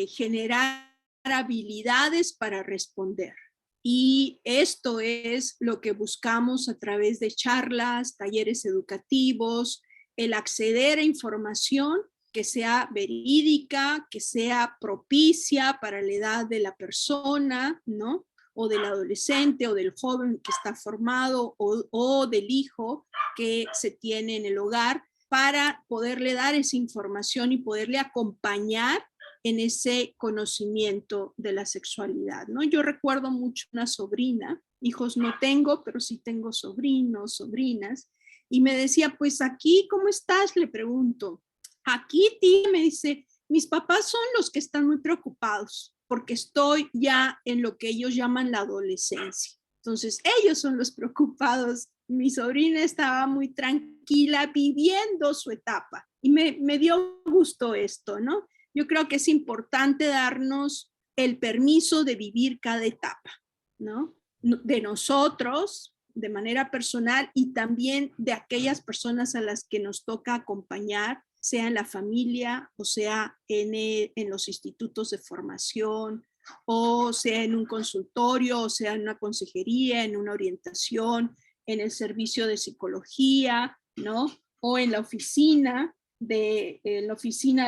generar habilidades para responder. Y esto es lo que buscamos a través de charlas, talleres educativos, el acceder a información que sea verídica, que sea propicia para la edad de la persona, ¿no? O del adolescente o del joven que está formado o del hijo que se tiene en el hogar, para poderle dar esa información y poderle acompañar en ese conocimiento de la sexualidad, ¿no? Yo recuerdo mucho una sobrina, hijos no tengo, pero sí tengo sobrinos, sobrinas, y me decía, pues aquí, ¿cómo estás? Le pregunto. Aquí, tía, me dice, mis papás son los que están muy preocupados porque estoy ya en lo que ellos llaman la adolescencia. Entonces, ellos son los preocupados. Mi sobrina estaba muy tranquila viviendo su etapa y me dio gusto esto, ¿no? Yo creo que es importante darnos el permiso de vivir cada etapa, ¿no? De nosotros, de manera personal, y también de aquellas personas a las que nos toca acompañar, sea en la familia, o sea en los institutos de formación, o sea en un consultorio, o sea en una consejería, en una orientación, en el servicio de psicología, ¿no? O en la oficina del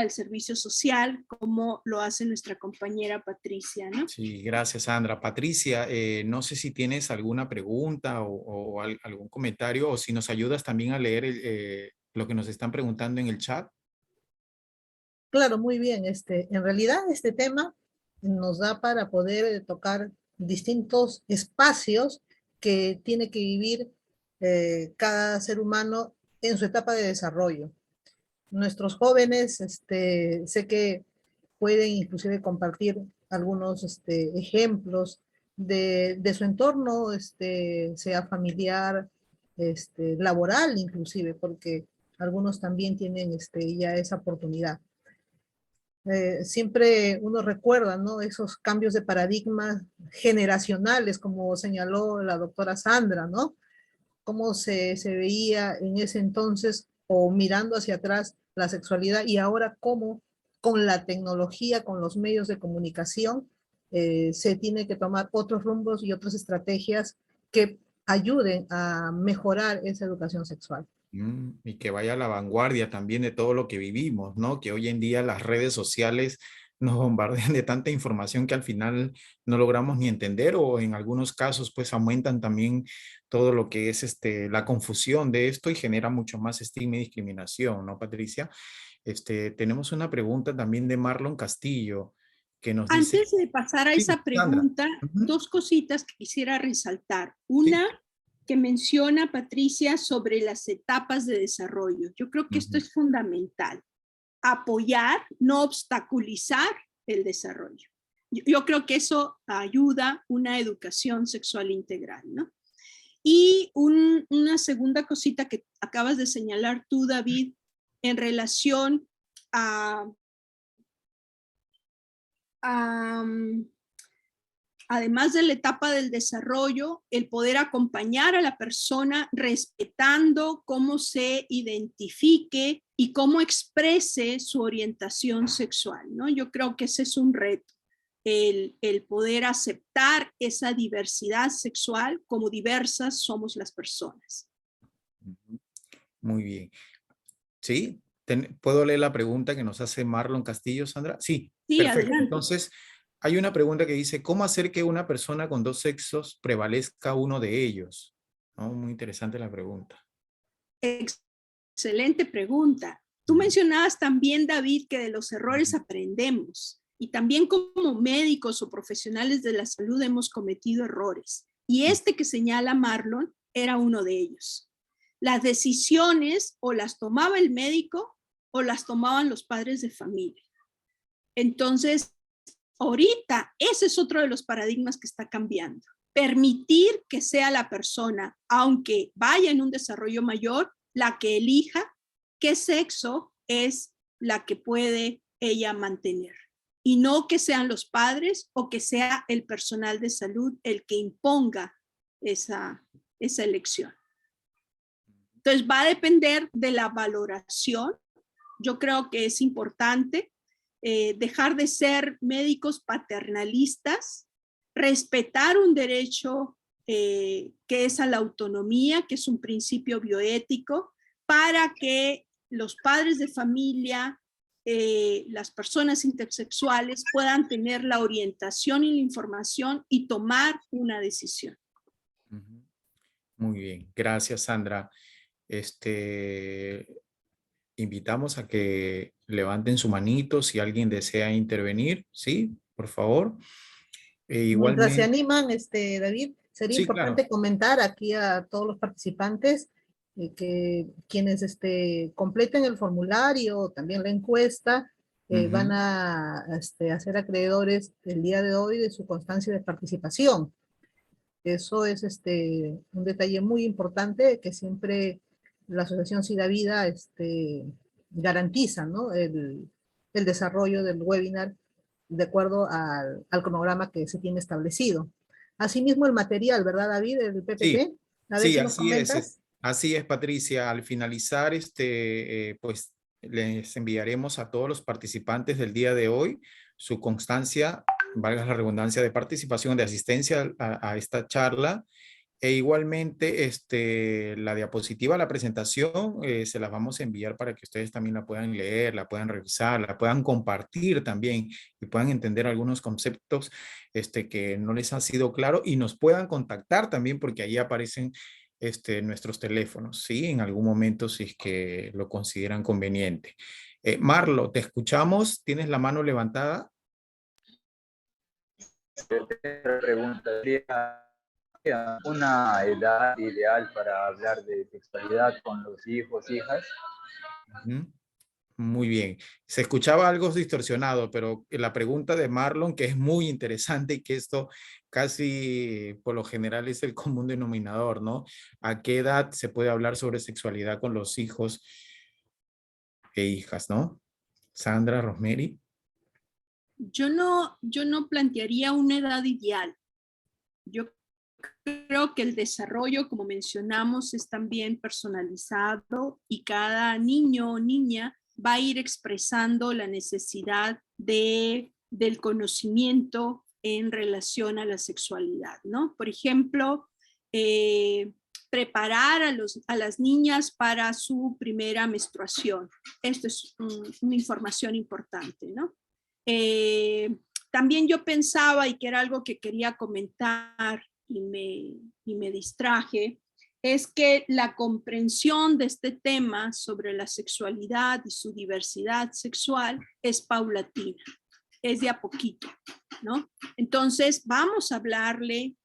servicio social, como lo hace nuestra compañera Patricia, ¿no? Sí, gracias, Sandra. Patricia, no sé si tienes alguna pregunta o algún comentario, o si nos ayudas también a leer lo que nos están preguntando en el chat. Claro, muy bien. En realidad este tema nos da para poder tocar distintos espacios que tiene que vivir cada ser humano en su etapa de desarrollo. Nuestros jóvenes, sé que pueden inclusive compartir algunos ejemplos de su entorno, sea familiar, laboral inclusive, porque algunos también tienen ya esa oportunidad. Siempre uno recuerda, ¿no? Esos cambios de paradigmas generacionales, como señaló la doctora Sandra, ¿no? Cómo se veía en ese entonces o mirando hacia atrás la sexualidad, y ahora cómo con la tecnología, con los medios de comunicación, se tiene que tomar otros rumbos y otras estrategias que ayuden a mejorar esa educación sexual. Y que vaya a la vanguardia también de todo lo que vivimos, ¿no? Que hoy en día las redes sociales nos bombardean de tanta información que al final no logramos ni entender, o en algunos casos pues aumentan también todo lo que es la confusión de esto y genera mucho más estigma y discriminación, ¿no, Patricia? Tenemos una pregunta también de Marlon Castillo que nos dice... Antes de pasar a Sí, esa Sandra. pregunta, dos cositas que quisiera resaltar. Una, que menciona Patricia sobre las etapas de desarrollo. Yo creo que esto es fundamental. Apoyar, no obstaculizar el desarrollo. Yo creo que eso ayuda una educación sexual integral, ¿no? Y una segunda cosita que acabas de señalar tú, David, en relación a además de la etapa del desarrollo, el poder acompañar a la persona respetando cómo se identifique y cómo exprese su orientación sexual, ¿no? Yo creo que ese es un reto, el poder aceptar esa diversidad sexual como diversas somos las personas. Muy bien. ¿Sí? ¿Puedo leer la pregunta que nos hace Marlon Castillo, Sandra? Sí, Sí, perfecto. adelante. Entonces, hay una pregunta que dice, ¿cómo hacer que una persona con dos sexos prevalezca uno de ellos? ¿No? Muy interesante la pregunta. Excelente pregunta. Tú mencionabas también, David, que de los errores aprendemos y también como médicos o profesionales de la salud hemos cometido errores. Y este que señala Marlon era uno de ellos. Las decisiones o las tomaba el médico o las tomaban los padres de familia. Entonces, ahorita ese es otro de los paradigmas que está cambiando. Permitir que sea la persona, aunque vaya en un desarrollo mayor, la que elija qué sexo es la que puede ella mantener. Y no que sean los padres o que sea el personal de salud el que imponga esa elección. Entonces va a depender de la valoración. Yo creo que es importante dejar de ser médicos paternalistas, respetar un derecho que es a la autonomía, que es un principio bioético, para que los padres de familia, las personas intersexuales puedan tener la orientación y la información y tomar una decisión. Muy bien, gracias, Sandra. Invitamos a que levanten su manito si alguien desea intervenir, ¿sí? Por favor. Mientras se Igualmente. animan, David, sería Sí, importante claro. comentar aquí a todos los participantes que quienes completen el formulario, también la encuesta, van a ser acreedores el día de hoy de su constancia de participación. Eso es un detalle muy importante que siempre la Asociación SIDA Vida garantiza, ¿no? El desarrollo del webinar de acuerdo al cronograma que se tiene establecido. Asimismo, el material, ¿verdad, David? El PPT. Sí, A ver sí, si nos comentas. así es, Patricia. Al finalizar, pues les enviaremos a todos los participantes del día de hoy su constancia, valga la redundancia, de participación, de asistencia a esta charla. E igualmente, la diapositiva, la presentación, se las vamos a enviar para que ustedes también la puedan leer, la puedan revisar, la puedan compartir también y puedan entender algunos conceptos que no les han sido claros y nos puedan contactar también porque ahí aparecen nuestros teléfonos, ¿sí? En algún momento si es que lo consideran conveniente. Marlo, te escuchamos, ¿tienes la mano levantada? Pregunta, ¿una edad ideal para hablar de sexualidad con los hijos, hijas? Muy bien. Se escuchaba algo distorsionado, pero la pregunta de Marlon, que es muy interesante y que esto casi por lo general es el común denominador, ¿no? ¿A qué edad se puede hablar sobre sexualidad con los hijos e hijas, ¿no? Sandra, Rosemary. Yo no plantearía una edad ideal. Yo creo que el desarrollo, como mencionamos, es también personalizado y cada niño o niña va a ir expresando la necesidad del conocimiento en relación a la sexualidad, ¿no? Por ejemplo, preparar a las niñas para su primera menstruación. Esto es una información importante, ¿no? También yo pensaba, y que era algo que quería comentar y me distraje, es que la comprensión de este tema sobre la sexualidad y su diversidad sexual es paulatina, es de a poquito, ¿no? Entonces vamos a hablarle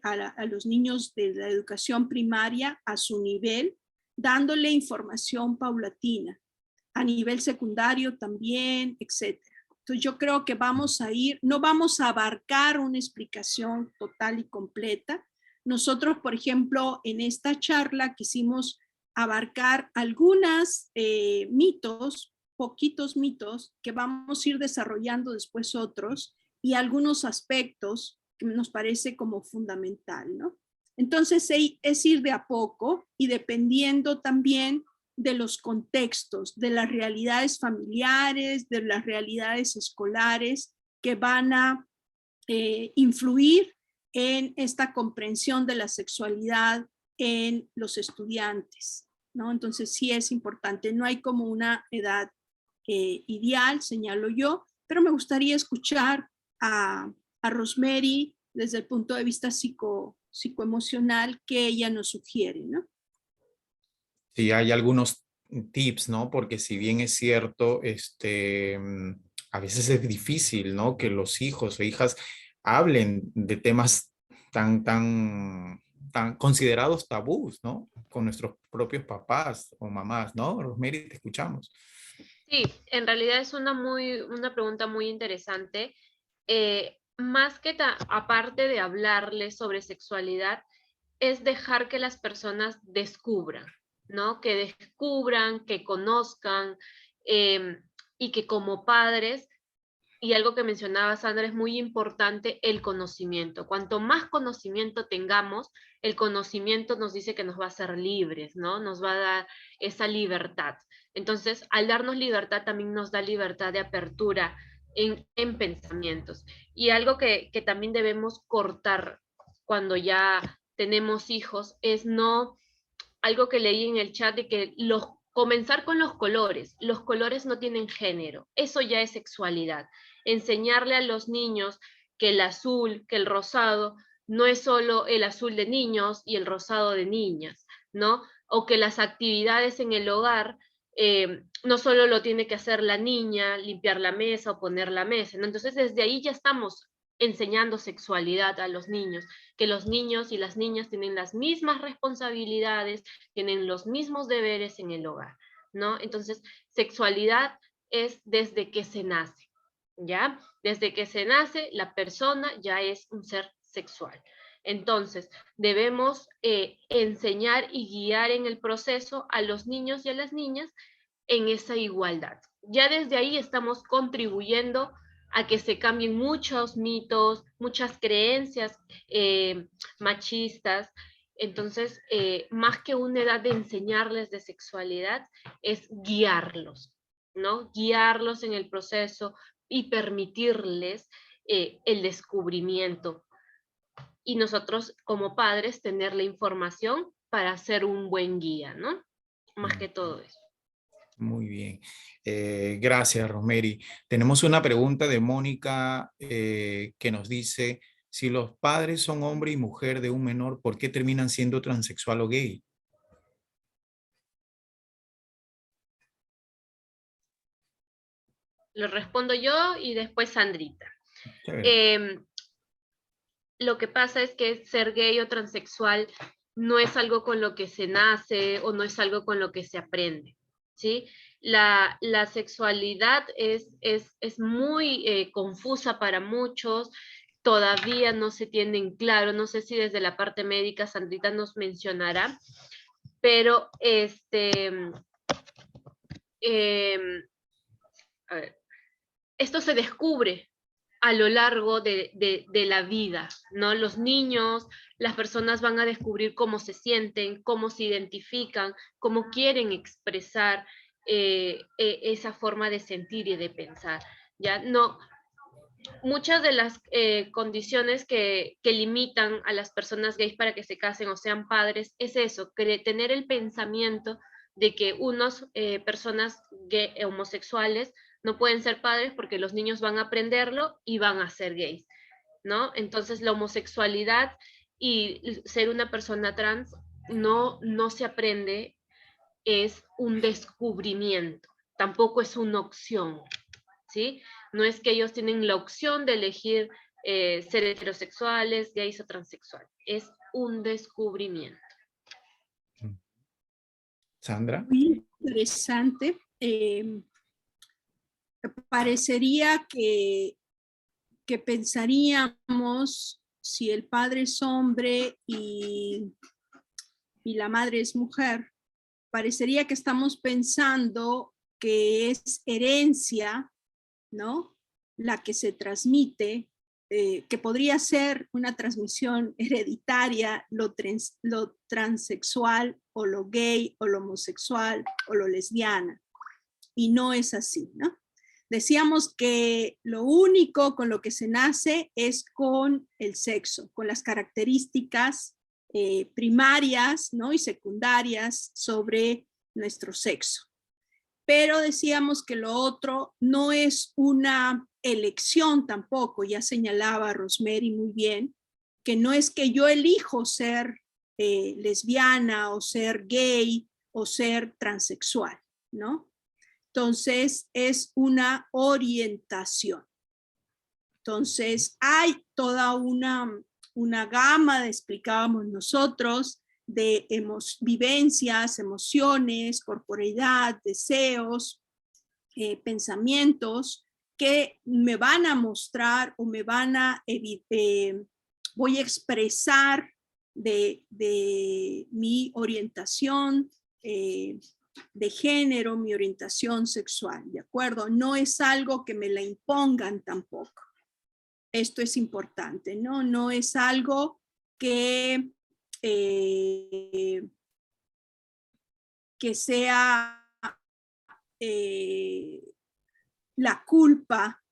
a los niños de la educación primaria a su nivel, dándole información paulatina, a nivel secundario también, etcétera. Entonces yo creo que vamos a ir, no vamos a abarcar una explicación total y completa. Nosotros, por ejemplo, en esta charla quisimos abarcar algunos mitos, poquitos mitos, que vamos a ir desarrollando después otros, y algunos aspectos que nos parece como fundamental, ¿no? Entonces es ir de a poco y dependiendo también de los contextos, de las realidades familiares, de las realidades escolares que van a influir en esta comprensión de la sexualidad en los estudiantes, ¿no? Entonces sí es importante, no hay como una edad ideal, señalo yo, pero me gustaría escuchar a Rosemary desde el punto de vista psicoemocional que ella nos sugiere, ¿no? Sí, hay algunos tips, ¿no? Porque si bien es cierto, a veces es difícil, ¿no? Que los hijos o hijas hablen de temas tan considerados tabús, ¿no? Con nuestros propios papás o mamás, ¿no? Rosemary, te escuchamos. Sí, en realidad es una pregunta muy interesante. Más que aparte de hablarles sobre sexualidad, es dejar que las personas descubran, ¿no? Que descubran, que conozcan, y que como padres, y algo que mencionaba Sandra, es muy importante el conocimiento. Cuanto más conocimiento tengamos, el conocimiento nos dice que nos va a hacer libres, ¿no? Nos va a dar esa libertad. Entonces, al darnos libertad, también nos da libertad de apertura en pensamientos. Y algo que también debemos cortar cuando ya tenemos hijos es no, algo que leí en el chat de que comenzar con los colores no tienen género, eso ya es sexualidad. Enseñarle a los niños que el azul, que el rosado, no es solo el azul de niños y el rosado de niñas, ¿no? O que las actividades en el hogar no solo lo tiene que hacer la niña, limpiar la mesa o poner la mesa, ¿no? Entonces desde ahí ya estamos enseñando sexualidad a los niños, que los niños y las niñas tienen las mismas responsabilidades, tienen los mismos deberes en el hogar, ¿no? Entonces, sexualidad es desde que se nace, ¿ya? Desde que se nace, la persona ya es un ser sexual. Entonces, debemos enseñar y guiar en el proceso a los niños y a las niñas en esa igualdad. Ya desde ahí estamos contribuyendo a que se cambien muchos mitos, muchas creencias machistas. Entonces, más que una edad de enseñarles de sexualidad, es guiarlos, ¿no? Guiarlos en el proceso y permitirles el descubrimiento. Y nosotros, como padres, tener la información para ser un buen guía, ¿no? Más que todo eso. Muy bien. Gracias, Rosemary. Tenemos una pregunta de Mónica que nos dice, si los padres son hombre y mujer de un menor, ¿por qué terminan siendo transexual o gay? Lo respondo yo y después Sandrita. Lo que pasa es que ser gay o transexual no es algo con lo que se nace o no es algo con lo que se aprende, ¿sí? La sexualidad es muy confusa para muchos, todavía no se tiene en claro, no sé si desde la parte médica Sandrita nos mencionará, pero a ver, esto se descubre a lo largo de la vida, ¿no? Los niños, las personas van a descubrir cómo se sienten, cómo se identifican, cómo quieren expresar esa forma de sentir y de pensar, ¿ya? No, muchas de las condiciones que limitan a las personas gays para que se casen o sean padres es eso, que tener el pensamiento de que unas personas homosexuales no pueden ser padres porque los niños van a aprenderlo y van a ser gays, ¿no? Entonces la homosexualidad y ser una persona trans no se aprende, es un descubrimiento, tampoco es una opción, ¿sí? No es que ellos tienen la opción de elegir ser heterosexuales, gays o transexuales, es un descubrimiento. Sandra. Muy interesante. Parecería que pensaríamos, si el padre es hombre y la madre es mujer, parecería que estamos pensando que es herencia, ¿no? La que se transmite, que podría ser una transmisión hereditaria, lo transexual o lo gay o lo homosexual o lo lesbiana. Y no es así, ¿no? Decíamos que lo único con lo que se nace es con el sexo, con las características primarias, ¿no? Y secundarias sobre nuestro sexo. Pero decíamos que lo otro no es una elección tampoco, ya señalaba Rosemary muy bien, que no es que yo elijo ser lesbiana o ser gay o ser transexual, ¿no? Entonces es una orientación. Entonces hay toda una gama, explicábamos nosotros, de vivencias, emociones, corporeidad, deseos, pensamientos que me van a mostrar o me van a voy a expresar de mi orientación de género, mi orientación sexual, ¿de acuerdo? No es algo que me la impongan tampoco. Esto es importante, ¿no? No es algo que sea la culpa,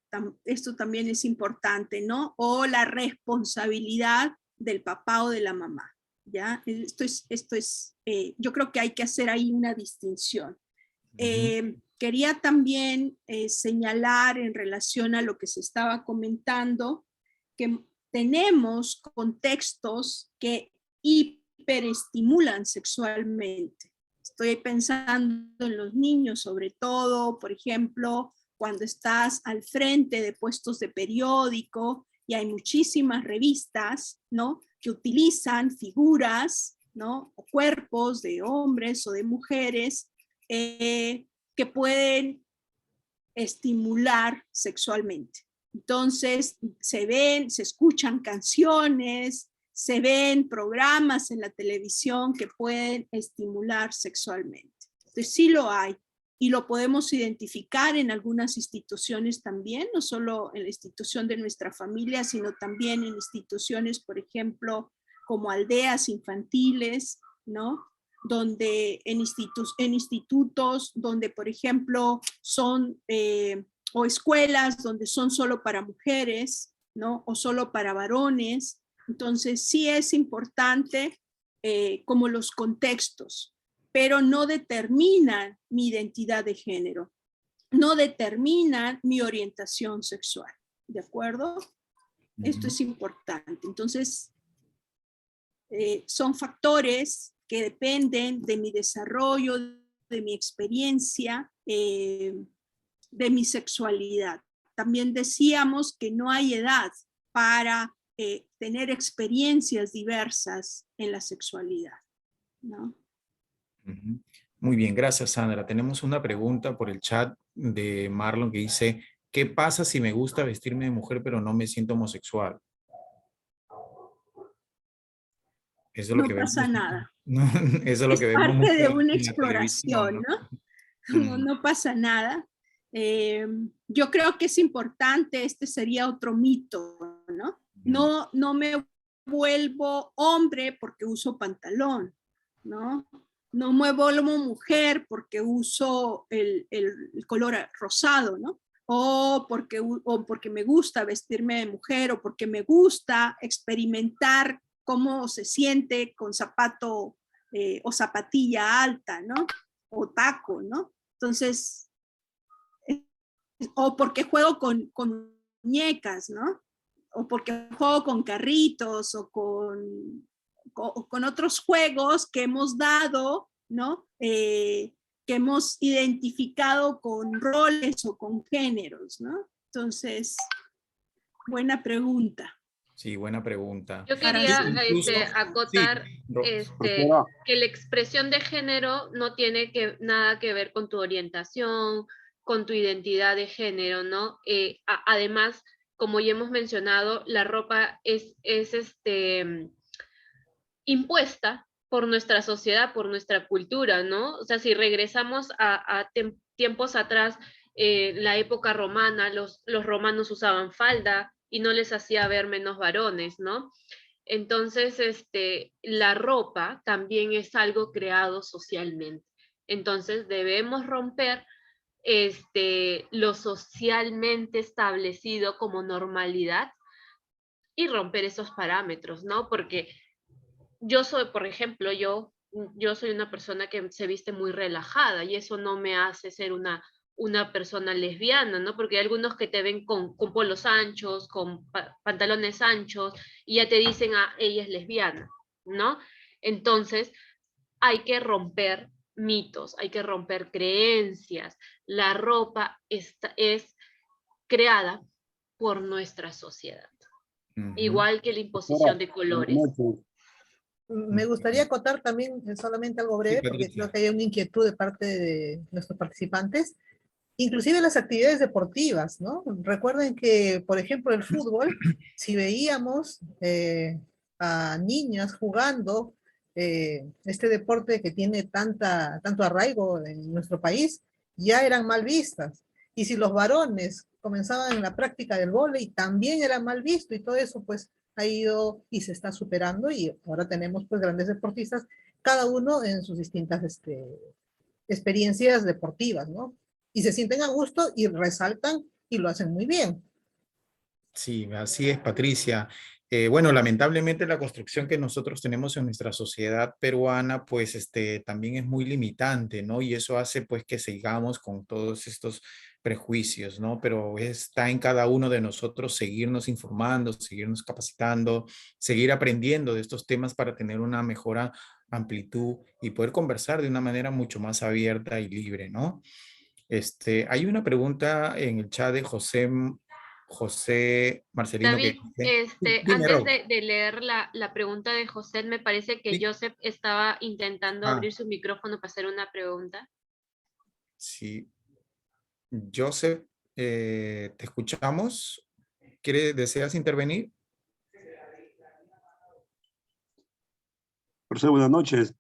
esto también es importante, ¿no? O la responsabilidad del papá o de la mamá, ¿ya? Esto es yo creo que hay que hacer ahí una distinción. Quería también señalar en relación a lo que se estaba comentando, que tenemos contextos que hiperestimulan sexualmente. Estoy pensando en los niños, sobre todo, por ejemplo, cuando estás al frente de puestos de periódico y hay muchísimas revistas, ¿no? Que utilizan figuras, ¿no? O cuerpos de hombres o de mujeres que pueden estimular sexualmente. Entonces, se escuchan canciones, se ven programas en la televisión que pueden estimular sexualmente. Entonces, sí lo hay y lo podemos identificar en algunas instituciones también, no solo en la institución de nuestra familia, sino también en instituciones, por ejemplo, como aldeas infantiles, ¿no? Donde en institutos donde, por ejemplo, son, o escuelas donde son solo para mujeres, ¿no? O solo para varones. Entonces, sí es importante como los contextos, pero no determinan mi identidad de género, no determinan mi orientación sexual, ¿de acuerdo? Esto es importante. Entonces, son factores que dependen de mi desarrollo, de mi experiencia, de mi sexualidad. También decíamos que no hay edad para tener experiencias diversas en la sexualidad, ¿no? Muy bien, gracias, Sandra. Tenemos una pregunta por el chat de Marlon que dice, ¿qué pasa si me gusta vestirme de mujer pero no me siento homosexual? Eso es lo no que pasa vemos. nada. Eso es lo que vemos parte mucho de una en la exploración, ¿no? No pasa nada. Yo creo que es importante, este sería otro mito, ¿no? No me vuelvo hombre porque uso pantalón, ¿no? No me vuelvo mujer porque uso el color rosado, ¿no? o porque me gusta vestirme de mujer, o porque me gusta experimentar cómo se siente con zapato o zapatilla alta, ¿no? O taco, ¿no? Entonces, o porque juego con muñecas, ¿no? O porque juego con carritos o con otros juegos que hemos dado, ¿no? Que hemos identificado con roles o con géneros, ¿no? Entonces, buena pregunta. Sí, buena pregunta. Yo Para quería sí. Incluso, acotar sí, que la expresión de género no tiene nada que ver con tu orientación, con tu identidad de género, ¿no? Además, como ya hemos mencionado, la ropa es impuesta por nuestra sociedad, por nuestra cultura, ¿no? O sea, si regresamos a tiempos atrás, la época romana, los romanos usaban falda y no les hacía ver menos varones, ¿no? Entonces, la ropa también es algo creado socialmente. Entonces, debemos romper lo socialmente establecido como normalidad y romper esos parámetros, ¿no? Porque yo soy, por ejemplo, yo soy una persona que se viste muy relajada y eso no me hace ser una persona lesbiana, ¿no? Porque hay algunos que te ven con polos anchos, con pantalones anchos y ya te dicen, ah, ella es lesbiana, ¿no? Entonces, hay que romper mitos, hay que romper creencias. La ropa es creada por nuestra sociedad, igual que la imposición de colores. Me gustaría acotar también solamente algo breve, porque creo que hay una inquietud de parte de nuestros participantes. Inclusive las actividades deportivas, ¿no? Recuerden que, por ejemplo, el fútbol, si veíamos a niñas jugando este deporte que tiene tanto arraigo en nuestro país, ya eran mal vistas. Y si los varones comenzaban en la práctica del vóley, también era mal visto, y todo eso pues ha ido y se está superando, y ahora tenemos pues grandes deportistas, cada uno en sus distintas experiencias deportivas, ¿no? Y se sienten a gusto y resaltan y lo hacen muy bien. Sí, así es, Patricia. Bueno, lamentablemente la construcción que nosotros tenemos en nuestra sociedad peruana, pues también es muy limitante, ¿no? Y eso hace pues que sigamos con todos estos prejuicios, ¿no? Pero está en cada uno de nosotros seguirnos informando, seguirnos capacitando, seguir aprendiendo de estos temas para tener una mejor amplitud y poder conversar de una manera mucho más abierta y libre, ¿no? Hay una pregunta en el chat de José Marcelino que David, dice, dime, antes Rose. de leer la pregunta de José, me parece que Sí. Joseph estaba intentando Ah, abrir su micrófono para hacer una pregunta. sí. Joseph, te escuchamos. ¿Deseas intervenir? Profesor, buenas noches.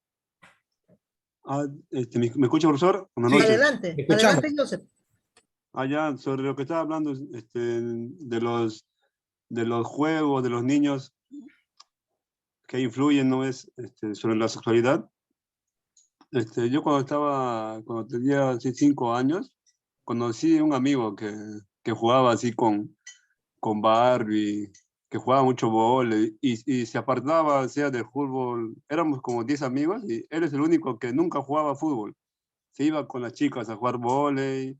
¿Me escucha, profesor? Buenas Sí, noches. Adelante, te escuchamos. adelante, Joseph. Ya, sobre lo que estaba hablando de los juegos, de los niños que influyen, ¿no? Sobre la sexualidad. Yo cuando tenía así 5 años, conocí a un amigo que jugaba así con Barbie, que jugaba mucho vóley y se apartaba, o sea, del fútbol. Éramos como 10 amigos y él es el único que nunca jugaba fútbol. Se iba con las chicas a jugar vóley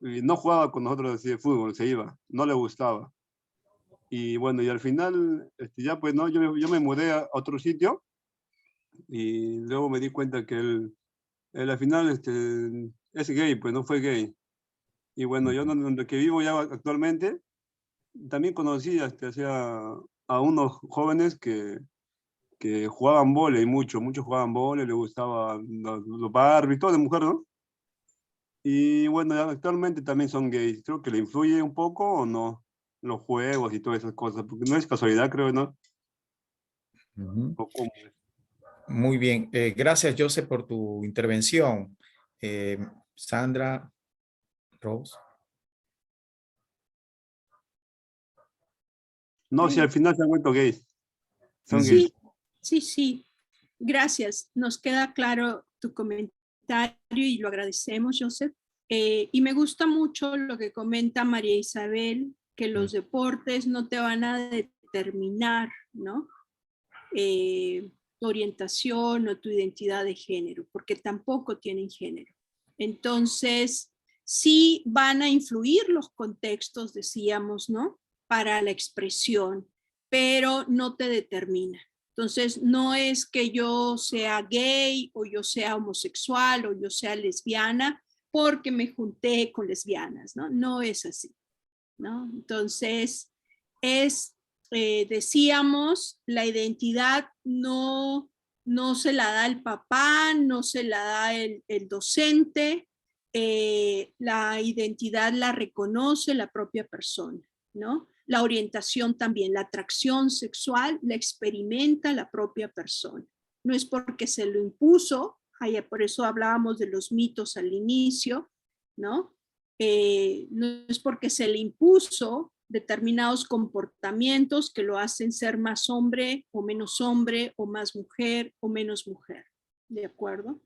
y no jugaba con nosotros así de fútbol, se iba, no le gustaba. Y bueno, y al final, ya pues no, yo me mudé a otro sitio y luego me di cuenta que él al final es gay, pues no fue gay. Y bueno, yo donde que vivo ya actualmente, también conocí a unos jóvenes que jugaban vóley muchos jugaban vóley, les gustaba los Barbie, todo de mujer, ¿no? Y bueno, ya actualmente también son gays. Creo que le influye un poco o no los juegos y todas esas cosas, porque no es casualidad, creo, ¿no? ¿O cómo es? Muy bien. Gracias, Joseph, por tu intervención. Sandra, Rose. No, si al final se han vuelto gays. Son Sí, gays. sí. Gracias. Nos queda claro tu comentario y lo agradecemos, Joseph. Y me gusta mucho lo que comenta María Isabel, que los deportes no te van a determinar, ¿no? Tu orientación o tu identidad de género, porque tampoco tienen género. Entonces, sí van a influir los contextos, decíamos, ¿no? Para la expresión, pero no te determina. Entonces, no es que yo sea gay o yo sea homosexual o yo sea lesbiana porque me junté con lesbianas, ¿no? No es así, ¿no? Entonces, decíamos, la identidad no se la da el papá, no se la da el docente, la identidad la reconoce la propia persona, ¿no? La orientación también, la atracción sexual la experimenta la propia persona. No es porque se lo impuso, por eso hablábamos de los mitos al inicio, ¿no? No es porque se le impuso determinados comportamientos que lo hacen ser más hombre o más mujer o menos mujer, ¿de acuerdo?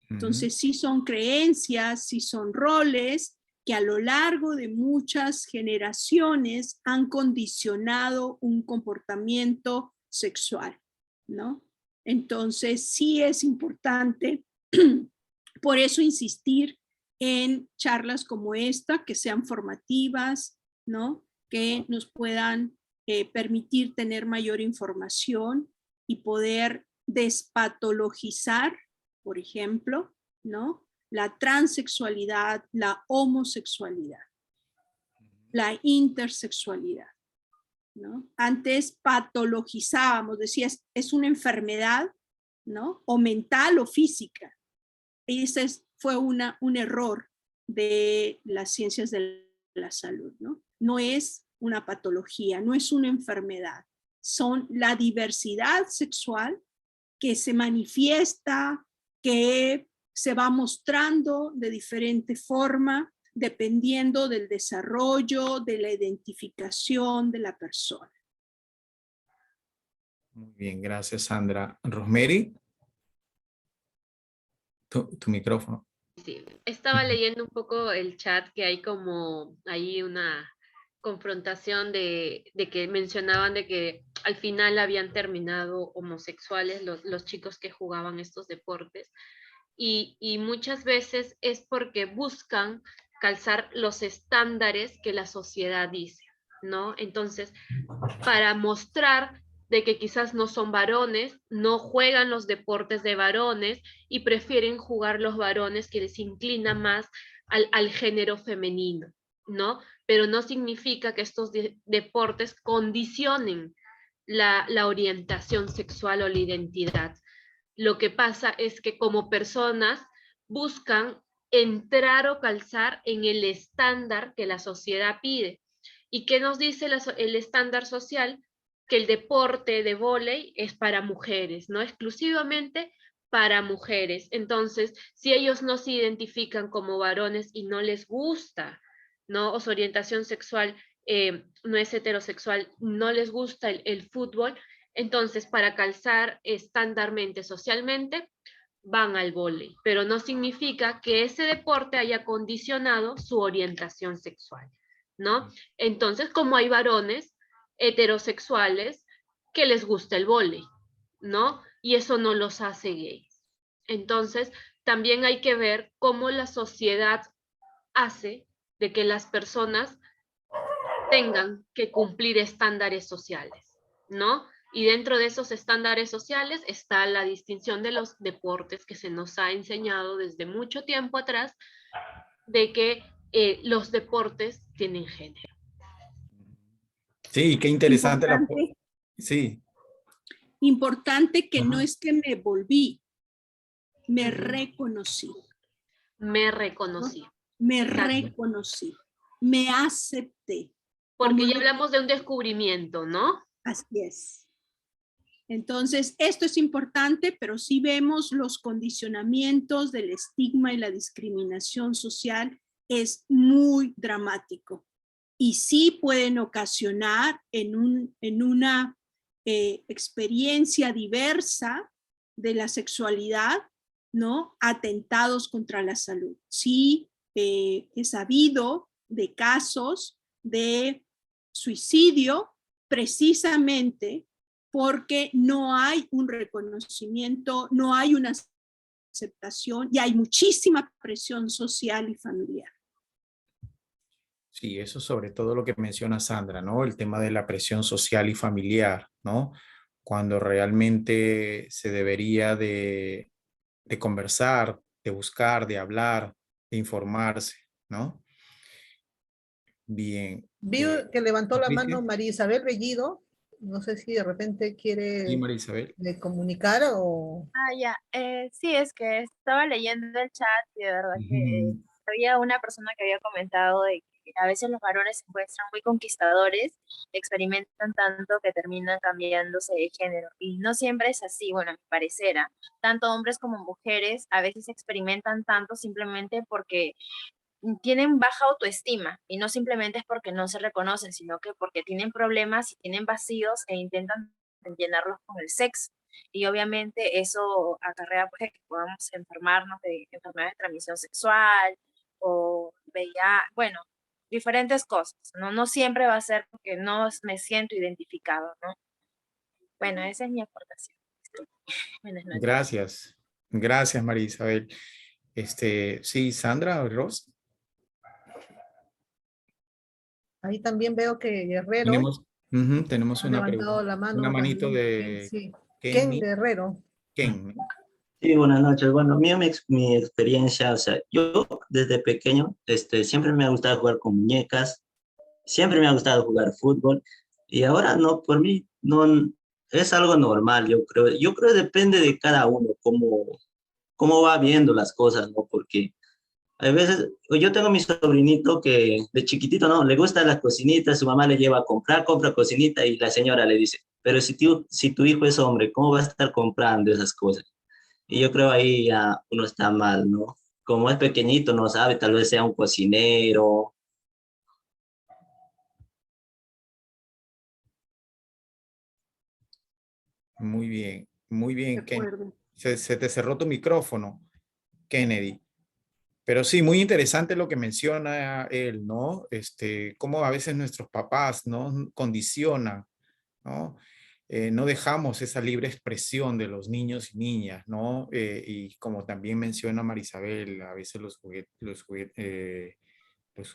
Entonces sí son creencias, sí son roles que a lo largo de muchas generaciones han condicionado un comportamiento sexual, ¿no? Entonces sí es importante, por eso insistir en charlas como esta, que sean formativas, ¿no? Que nos puedan permitir tener mayor información y poder despatologizar, por ejemplo, ¿no? La transexualidad, la homosexualidad, la intersexualidad, ¿no? Antes patologizábamos, decías, es una enfermedad, ¿no? O mental o física. Y ese fue un error de las ciencias de la salud, ¿no? No es una patología, no es una enfermedad. Son la diversidad sexual que se manifiesta, que se va mostrando de diferente forma, dependiendo del desarrollo, de la identificación de la persona. Muy bien, gracias, Sandra. Rosemary, tu micrófono. Sí, estaba leyendo un poco el chat, que hay como ahí una confrontación de que mencionaban de que al final habían terminado homosexuales los chicos que jugaban estos deportes, y muchas veces es porque buscan calzar los estándares que la sociedad dice, ¿no? Entonces, para mostrar de que quizás no son varones, no juegan los deportes de varones y prefieren jugar los varones que les inclina más al género femenino, ¿no? Pero no significa que estos deportes condicionen la orientación sexual o la identidad. Lo que pasa es que como personas buscan entrar o calzar en el estándar que la sociedad pide. ¿Y qué nos dice el estándar social? Que el deporte de vóley es para mujeres, no exclusivamente para mujeres. Entonces, si ellos no se identifican como varones y no les gusta, ¿no? O su orientación sexual no es heterosexual, no les gusta el fútbol, entonces para calzar estándarmente, socialmente, van al vóley, pero no significa que ese deporte haya condicionado su orientación sexual, ¿no? Entonces, como hay varones heterosexuales que les gusta el vóley, ¿no? Y eso no los hace gays. Entonces, también hay que ver cómo la sociedad hace de que las personas tengan que cumplir estándares sociales, ¿no? Y dentro de esos estándares sociales está la distinción de los deportes que se nos ha enseñado desde mucho tiempo atrás, de que los deportes tienen género. Sí, qué interesante. Sí. Importante que no es que me volví, me reconocí. Me reconocí. ¿No? Me reconocí, me acepté. Porque ya hablamos de un descubrimiento, ¿no? Así es. Entonces, esto es importante, pero sí vemos los condicionamientos del estigma y la discriminación social, es muy dramático. Y sí pueden ocasionar en una experiencia diversa de la sexualidad, ¿no? Atentados contra la salud. Sí he sabido de casos de suicidio precisamente porque no hay un reconocimiento, no hay una aceptación y hay muchísima presión social y familiar. Sí, eso sobre todo lo que menciona Sandra, ¿no? El tema de la presión social y familiar, ¿no? Cuando realmente se debería de conversar, de buscar, de hablar, de informarse, ¿no? Bien. Vi que levantó la Patricia. mano María Isabel Bellido. No sé si de repente Sí, quiere María Isabel. comunicar o... Ya. Sí, es que estaba leyendo el chat y de verdad que Ujú. había una persona que había comentado de que a veces los varones se muestran muy conquistadores, experimentan tanto que terminan cambiándose de género. Y no siempre es así, bueno, a mi parecer, ¿ah? Tanto hombres como mujeres a veces experimentan tanto simplemente porque tienen baja autoestima y no simplemente es porque no se reconocen, sino que porque tienen problemas y tienen vacíos e intentan llenarlos con el sexo. Y obviamente eso acarrea pues, que podamos enfermarnos de enfermedades de transmisión sexual o VIH, bueno, diferentes cosas, ¿no? No siempre va a ser porque no me siento identificado, ¿no? Bueno, esa es mi aportación. Buenas noches. Gracias. Gracias, María Isabel. Sí, Sandra Ross. Ahí también veo que Guerrero Tenemos ha una levantado pregunta, la una mano manito también. de Sí. Ken Kenny. Guerrero. Ken. Sí, buenas noches. Bueno, mi experiencia, o sea, yo desde pequeño, siempre me ha gustado jugar con muñecas, siempre me ha gustado jugar fútbol, y ahora no, por mí, no, es algo normal, yo creo. Yo creo que depende de cada uno, cómo va viendo las cosas, ¿no? Porque a veces, yo tengo mi sobrinito que de chiquitito, ¿no? Le gusta la cocinita, su mamá le lleva a comprar, compra cocinita, y la señora le dice, pero si tu hijo es hombre, ¿cómo va a estar comprando esas cosas? Y yo creo ahí ya uno está mal, ¿no? Como es pequeñito, no sabe, tal vez sea un cocinero. Muy De bien, Kennedy. acuerdo. Se te cerró tu micrófono, Kennedy. Pero sí, muy interesante lo que menciona él, ¿no? Cómo a veces nuestros papás, ¿no? Condicionan, ¿no? No dejamos esa libre expresión de los niños y niñas, ¿no? Y como también menciona Marisabel, a veces los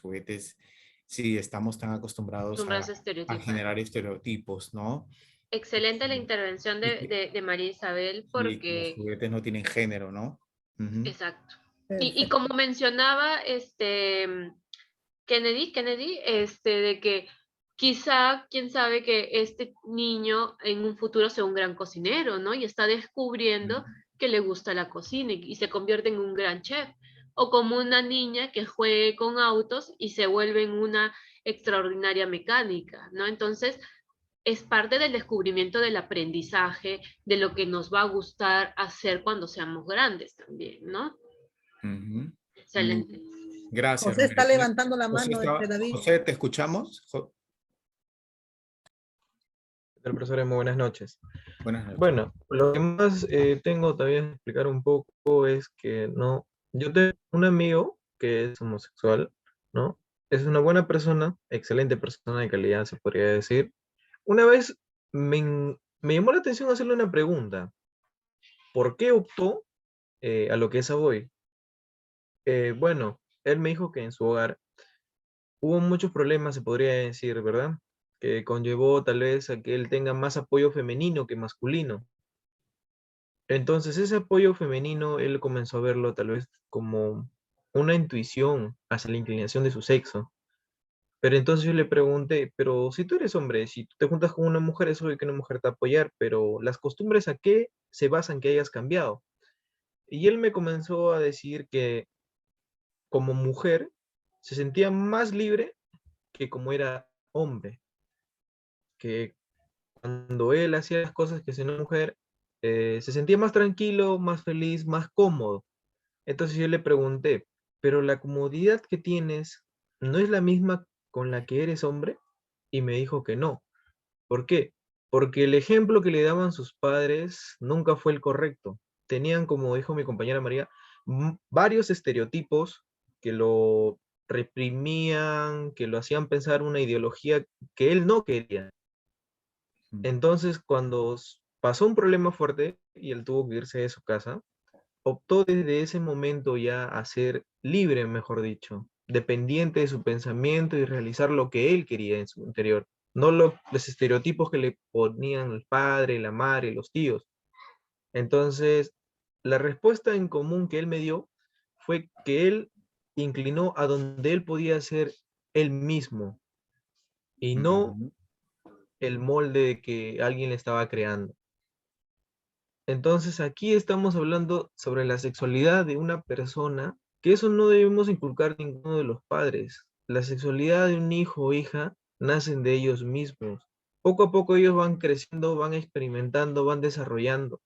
juguetes, sí, estamos tan acostumbrados Nombres a estereotipas. generar estereotipos, ¿no? Excelente la intervención Y que, de María Isabel y que los porque, juguetes no tienen género, ¿no? Ujú. exacto. Y Perfecto. como mencionaba Kennedy, de que quizá, quién sabe que este niño en un futuro sea un gran cocinero, ¿no? Y está descubriendo que le gusta la cocina y se convierte en un gran chef. O como una niña que juegue con autos y se vuelve en una extraordinaria mecánica, ¿no? Entonces, es parte del descubrimiento del aprendizaje, de lo que nos va a gustar hacer cuando seamos grandes también, ¿no? Ujú. Muy Excelente. bien. Gracias, José está Romerito. levantando la José, mano, David. José, ¿te escuchamos? ¿Qué tal, profesores? Muy buenas noches. Buenas noches. Bueno, lo que más tengo también que explicar un poco es que no, yo tengo un amigo que es homosexual, ¿no? Es una buena persona, excelente persona de calidad, se podría decir. Una vez me llamó la atención hacerle una pregunta. ¿Por qué optó a lo que es hoy? Bueno, él me dijo que en su hogar hubo muchos problemas, se podría decir, ¿verdad? Que conllevó tal vez a que él tenga más apoyo femenino que masculino. Entonces ese apoyo femenino él comenzó a verlo tal vez como una intuición hacia la inclinación de su sexo. Pero entonces yo le pregunté, pero si tú eres hombre, si tú te juntas con una mujer, es obvio que una mujer te va a apoyar, pero las costumbres ¿a qué se basan que hayas cambiado? Y él me comenzó a decir que como mujer se sentía más libre que como era hombre, que cuando él hacía las cosas que hacía una mujer, se sentía más tranquilo, más feliz, más cómodo. Entonces yo le pregunté, ¿pero la comodidad que tienes no es la misma con la que eres hombre? Y me dijo que no. ¿Por qué? Porque el ejemplo que le daban sus padres nunca fue el correcto. Tenían, como dijo mi compañera María, varios estereotipos que lo reprimían, que lo hacían pensar una ideología que él no quería. Entonces, cuando pasó un problema fuerte y él tuvo que irse de su casa, optó desde ese momento ya a ser libre, mejor dicho, dependiente de su pensamiento y realizar lo que él quería en su interior, no los estereotipos que le ponían el padre, la madre, los tíos. Entonces, la respuesta en común que él me dio fue que él inclinó a donde él podía ser él mismo y no el molde que alguien le estaba creando. Entonces aquí estamos hablando sobre la sexualidad de una persona, que eso no debemos inculcar ninguno de los padres. La sexualidad de un hijo o hija nacen de ellos mismos. Poco a poco ellos van creciendo, van experimentando, van desarrollando.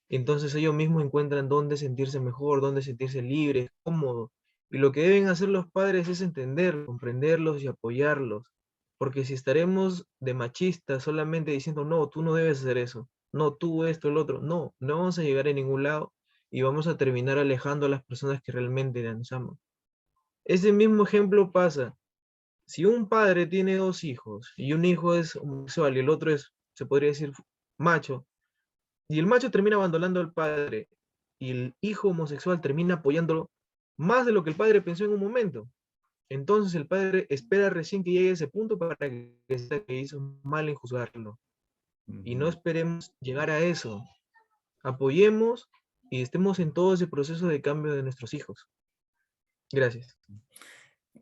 Entonces ellos mismos encuentran dónde sentirse mejor, dónde sentirse libres, cómodos. Y lo que deben hacer los padres es entender, comprenderlos y apoyarlos. Porque si estaremos de machistas solamente diciendo, no, tú no debes hacer eso, no, tú esto, el otro, no, no vamos a llegar a ningún lado y vamos a terminar alejando a las personas que realmente nos aman. Ese mismo ejemplo pasa. Si un padre tiene dos hijos y un hijo es homosexual y el otro es, se podría decir, macho, y el macho termina abandonando al padre y el hijo homosexual termina apoyándolo más de lo que el padre pensó en un momento. Entonces el padre espera recién que llegue a ese punto para que sepa que hizo mal en juzgarlo. Y no esperemos llegar a eso. Apoyemos y estemos en todo ese proceso de cambio de nuestros hijos. Gracias.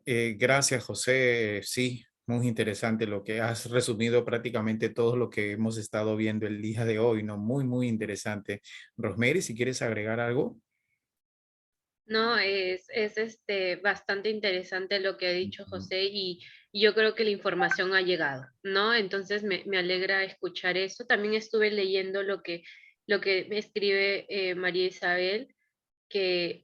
Gracias, José. Sí, muy interesante lo que has resumido prácticamente todo lo que hemos estado viendo el día de hoy, ¿no? Muy, muy interesante. Rosemary, si quieres agregar algo. No, bastante interesante lo que ha dicho José y yo creo que la información ha llegado, ¿no? Entonces me alegra escuchar eso. También estuve leyendo lo que me escribe María Isabel, que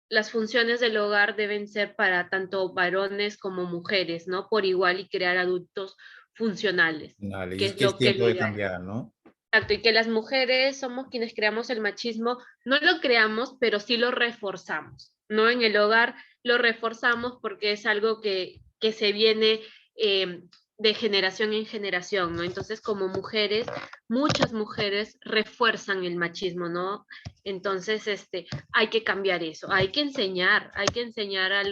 las funciones del hogar deben ser para tanto varones como mujeres, ¿no? Por igual y crear adultos funcionales, Vale, que y es que es lo que tiempo lo de ideal. cambiar, ¿no? Exacto, y que las mujeres somos quienes creamos el machismo, no lo creamos, pero sí lo reforzamos, ¿no? En el hogar lo reforzamos porque es algo que se viene de generación en generación, ¿no? Entonces, como mujeres, muchas mujeres refuerzan el machismo, ¿no? Entonces, hay que cambiar eso, hay que enseñar a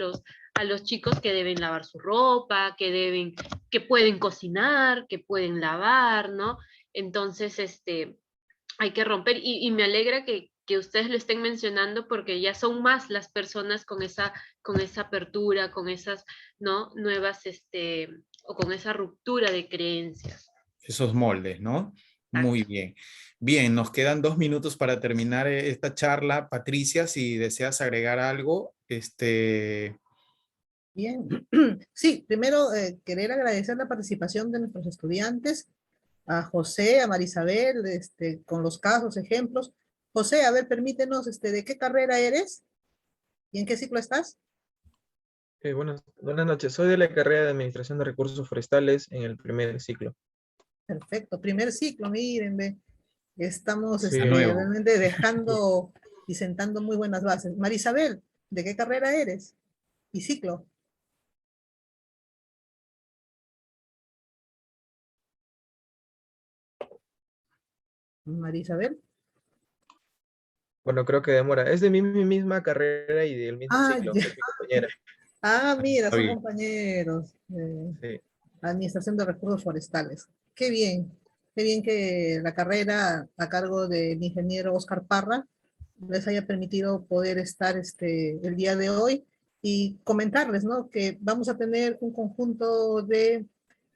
los chicos que deben lavar su ropa, que pueden cocinar, que pueden lavar, ¿no? Entonces, hay que romper y me alegra que ustedes lo estén mencionando porque ya son más las personas con esa apertura, con esas, ¿no? Nuevas, o con esa ruptura de creencias. Esos moldes, ¿no? Muy bien. Bien, nos quedan 2 minutos para terminar esta charla. Patricia, si deseas agregar algo, Bien, sí, primero querer agradecer la participación de nuestros estudiantes, a José, a Marisabel, con los casos, ejemplos. José, a ver, permítenos, ¿de qué carrera eres? ¿Y en qué ciclo estás? Buenas noches. Soy de la carrera de Administración de Recursos Forestales en el primer ciclo. Perfecto, primer ciclo, miren, ve. Estamos Sí. realmente dejando y sentando muy buenas bases. Marisabel, ¿de qué carrera eres? ¿Y ciclo? Marisabel. Bueno, creo que demora. Es de mi misma carrera y del mismo ciclo, Ya. es mi compañera. Mira, son bien. compañeros. Sí. Administración de Recursos Forestales. Qué bien que la carrera a cargo del ingeniero Oscar Parra les haya permitido poder estar el día de hoy y comentarles, ¿no? Que vamos a tener un conjunto de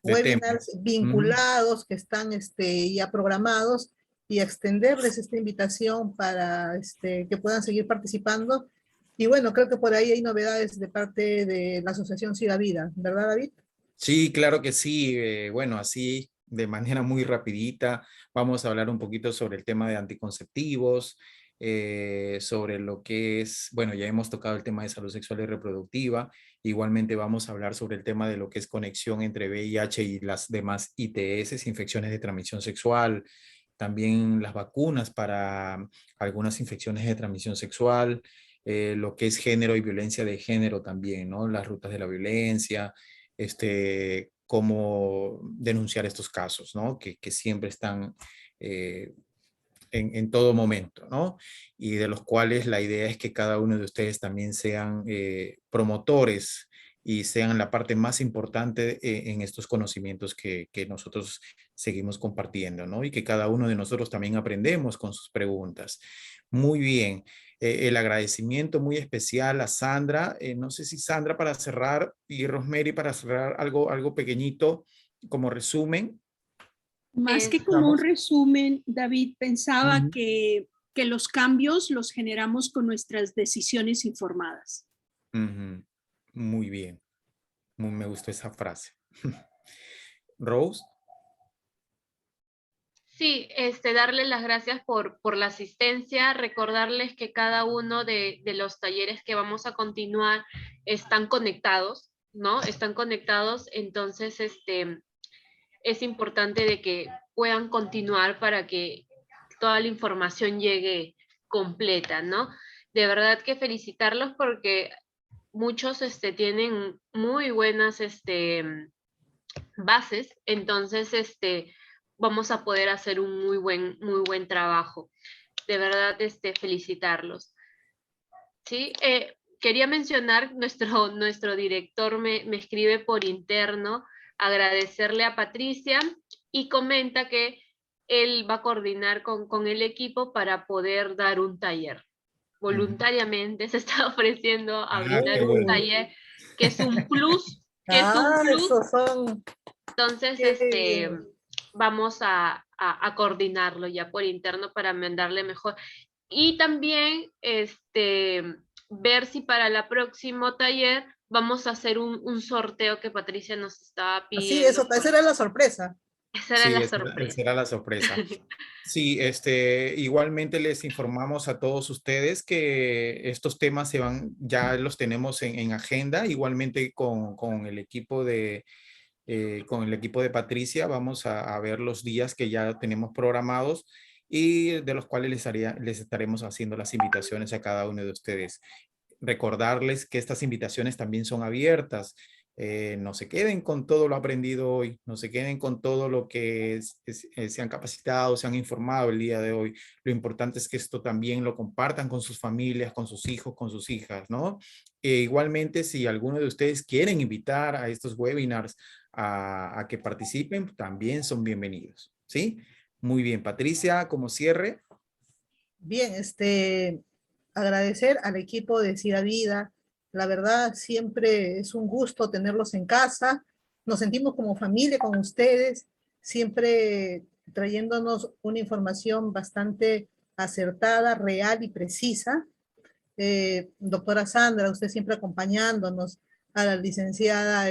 webinars temas. vinculados que están ya programados y extenderles esta invitación para que puedan seguir participando. Y bueno, creo que por ahí hay novedades de parte de la Asociación Siga Vida, ¿verdad, David? Sí, claro que sí. Bueno, así de manera muy rapidita vamos a hablar un poquito sobre el tema de anticonceptivos, sobre lo que es, bueno, ya hemos tocado el tema de salud sexual y reproductiva. Igualmente vamos a hablar sobre el tema de lo que es conexión entre VIH y las demás ITS, infecciones de transmisión sexual, también las vacunas para algunas infecciones de transmisión sexual. lo que es género y violencia de género también, ¿no? Las rutas de la violencia, cómo denunciar estos casos, ¿no? Que siempre están en todo momento, ¿no? Y de los cuales la idea es que cada uno de ustedes también sean promotores y sean la parte más importante en estos conocimientos que nosotros seguimos compartiendo, ¿no? Y que cada uno de nosotros también aprendemos con sus preguntas. Muy bien. El agradecimiento muy especial a Sandra. No sé si Sandra para cerrar y Rosemary para cerrar algo pequeñito como resumen. Más que como un resumen, David, pensaba Ujú. que los cambios los generamos con nuestras decisiones informadas. Ujú. Muy bien. Me gustó esa frase. Rose. Sí, darles las gracias por la asistencia, recordarles que cada uno de los talleres que vamos a continuar están conectados, ¿no? Están conectados, entonces es importante de que puedan continuar para que toda la información llegue completa, ¿no? De verdad que felicitarlos porque muchos tienen muy buenas bases, entonces vamos a poder hacer un muy buen trabajo. De verdad, felicitarlos. ¿Sí? Quería mencionar, nuestro director me escribe por interno, agradecerle a Patricia y comenta que él va a coordinar con el equipo para poder dar un taller. Voluntariamente se está ofreciendo a brindar qué un bueno. taller que es un plus, que es un plus. Esos son. Entonces, vamos a coordinarlo ya por interno para mandarle mejor. Y también, ver si para el próximo taller vamos a hacer un sorteo que Patricia nos estaba Así, pidiendo. esa era la sorpresa. Esa era Sí, la esa sorpresa. era la sorpresa. Sí, igualmente les informamos a todos ustedes que estos temas ya los tenemos en agenda, igualmente con el equipo con el equipo de Patricia, vamos a ver los días que ya tenemos programados y de los cuales les estaremos haciendo las invitaciones a cada uno de ustedes. Recordarles que estas invitaciones también son abiertas. No se queden con todo lo aprendido hoy, no se queden con todo lo que se han capacitado, se han informado el día de hoy. Lo importante es que esto también lo compartan con sus familias, con sus hijos, con sus hijas, ¿no? Igualmente, si alguno de ustedes quieren invitar a estos webinars a que participen, también son bienvenidos, ¿sí? Muy bien, Patricia, como cierre. Bien, agradecer al equipo de Cida Vida. La verdad, siempre es un gusto tenerlos en casa. Nos sentimos como familia con ustedes, siempre trayéndonos una información bastante acertada, real y precisa. Doctora Sandra, usted siempre acompañándonos, a la licenciada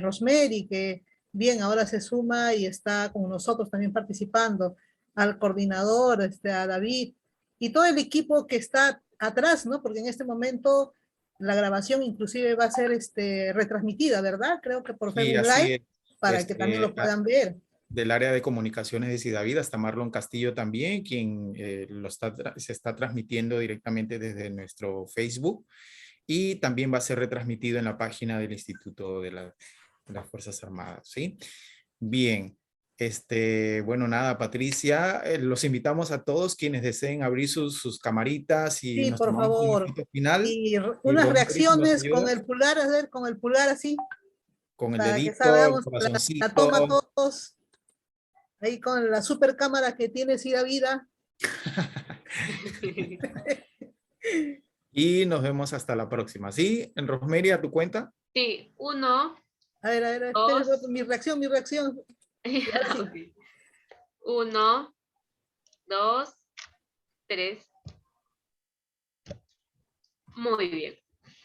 Rosemary, que bien, ahora se suma y está con nosotros también participando, al coordinador, a David, y todo el equipo que está atrás, ¿no? Porque en este momento la grabación inclusive va a ser retransmitida, ¿verdad? Creo que por Sí, Facebook así Live, para que también lo puedan ver. Del área de comunicaciones de Cidavida, hasta Marlon Castillo también, quien se está transmitiendo directamente desde nuestro Facebook y también va a ser retransmitido en la página del Instituto de las Fuerzas Armadas, ¿sí? Bien, bueno, nada, Patricia, los invitamos a todos quienes deseen abrir sus camaritas y Sí, nos por tomamos una favor. foto final. Y Y unas Rosemary, si nos reacciones con ayudas el pulgar, a ver, con el pulgar así, con el para que dedito, el salgamos la toma corazoncito. todos, ahí con la super cámara que tiene Cida Vida. Y nos vemos hasta la próxima, ¿sí? En Rosemary, ¿a tu cuenta? Sí, 1, A ver, espera, 2. mi reacción. Ok. 1, 2, 3. Muy bien.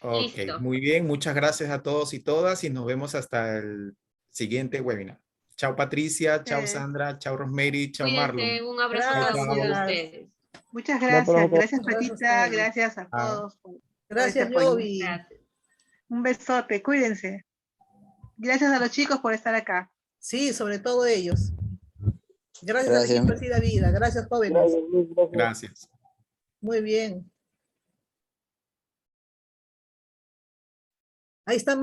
Ok, Listo. muy bien. Muchas gracias a todos y todas y nos vemos hasta el siguiente webinar. Chao Patricia, chao Sandra, chao Rosemary, chao Cuídense, Marlon. un abrazo a cada uno de Gracias. ustedes. Muchas No, gracias. Gracias, Gracias a Patita. ustedes. Gracias a Ah. todos por este Gracias, apoyo. Yobi. Gracias. Un besote. Cuídense. Gracias a los chicos por estar acá. Sí, sobre todo ellos. Gracias al Gracias. equipo de Cida Vida. Gracias, jóvenes. Gracias. Muy bien. Ahí está.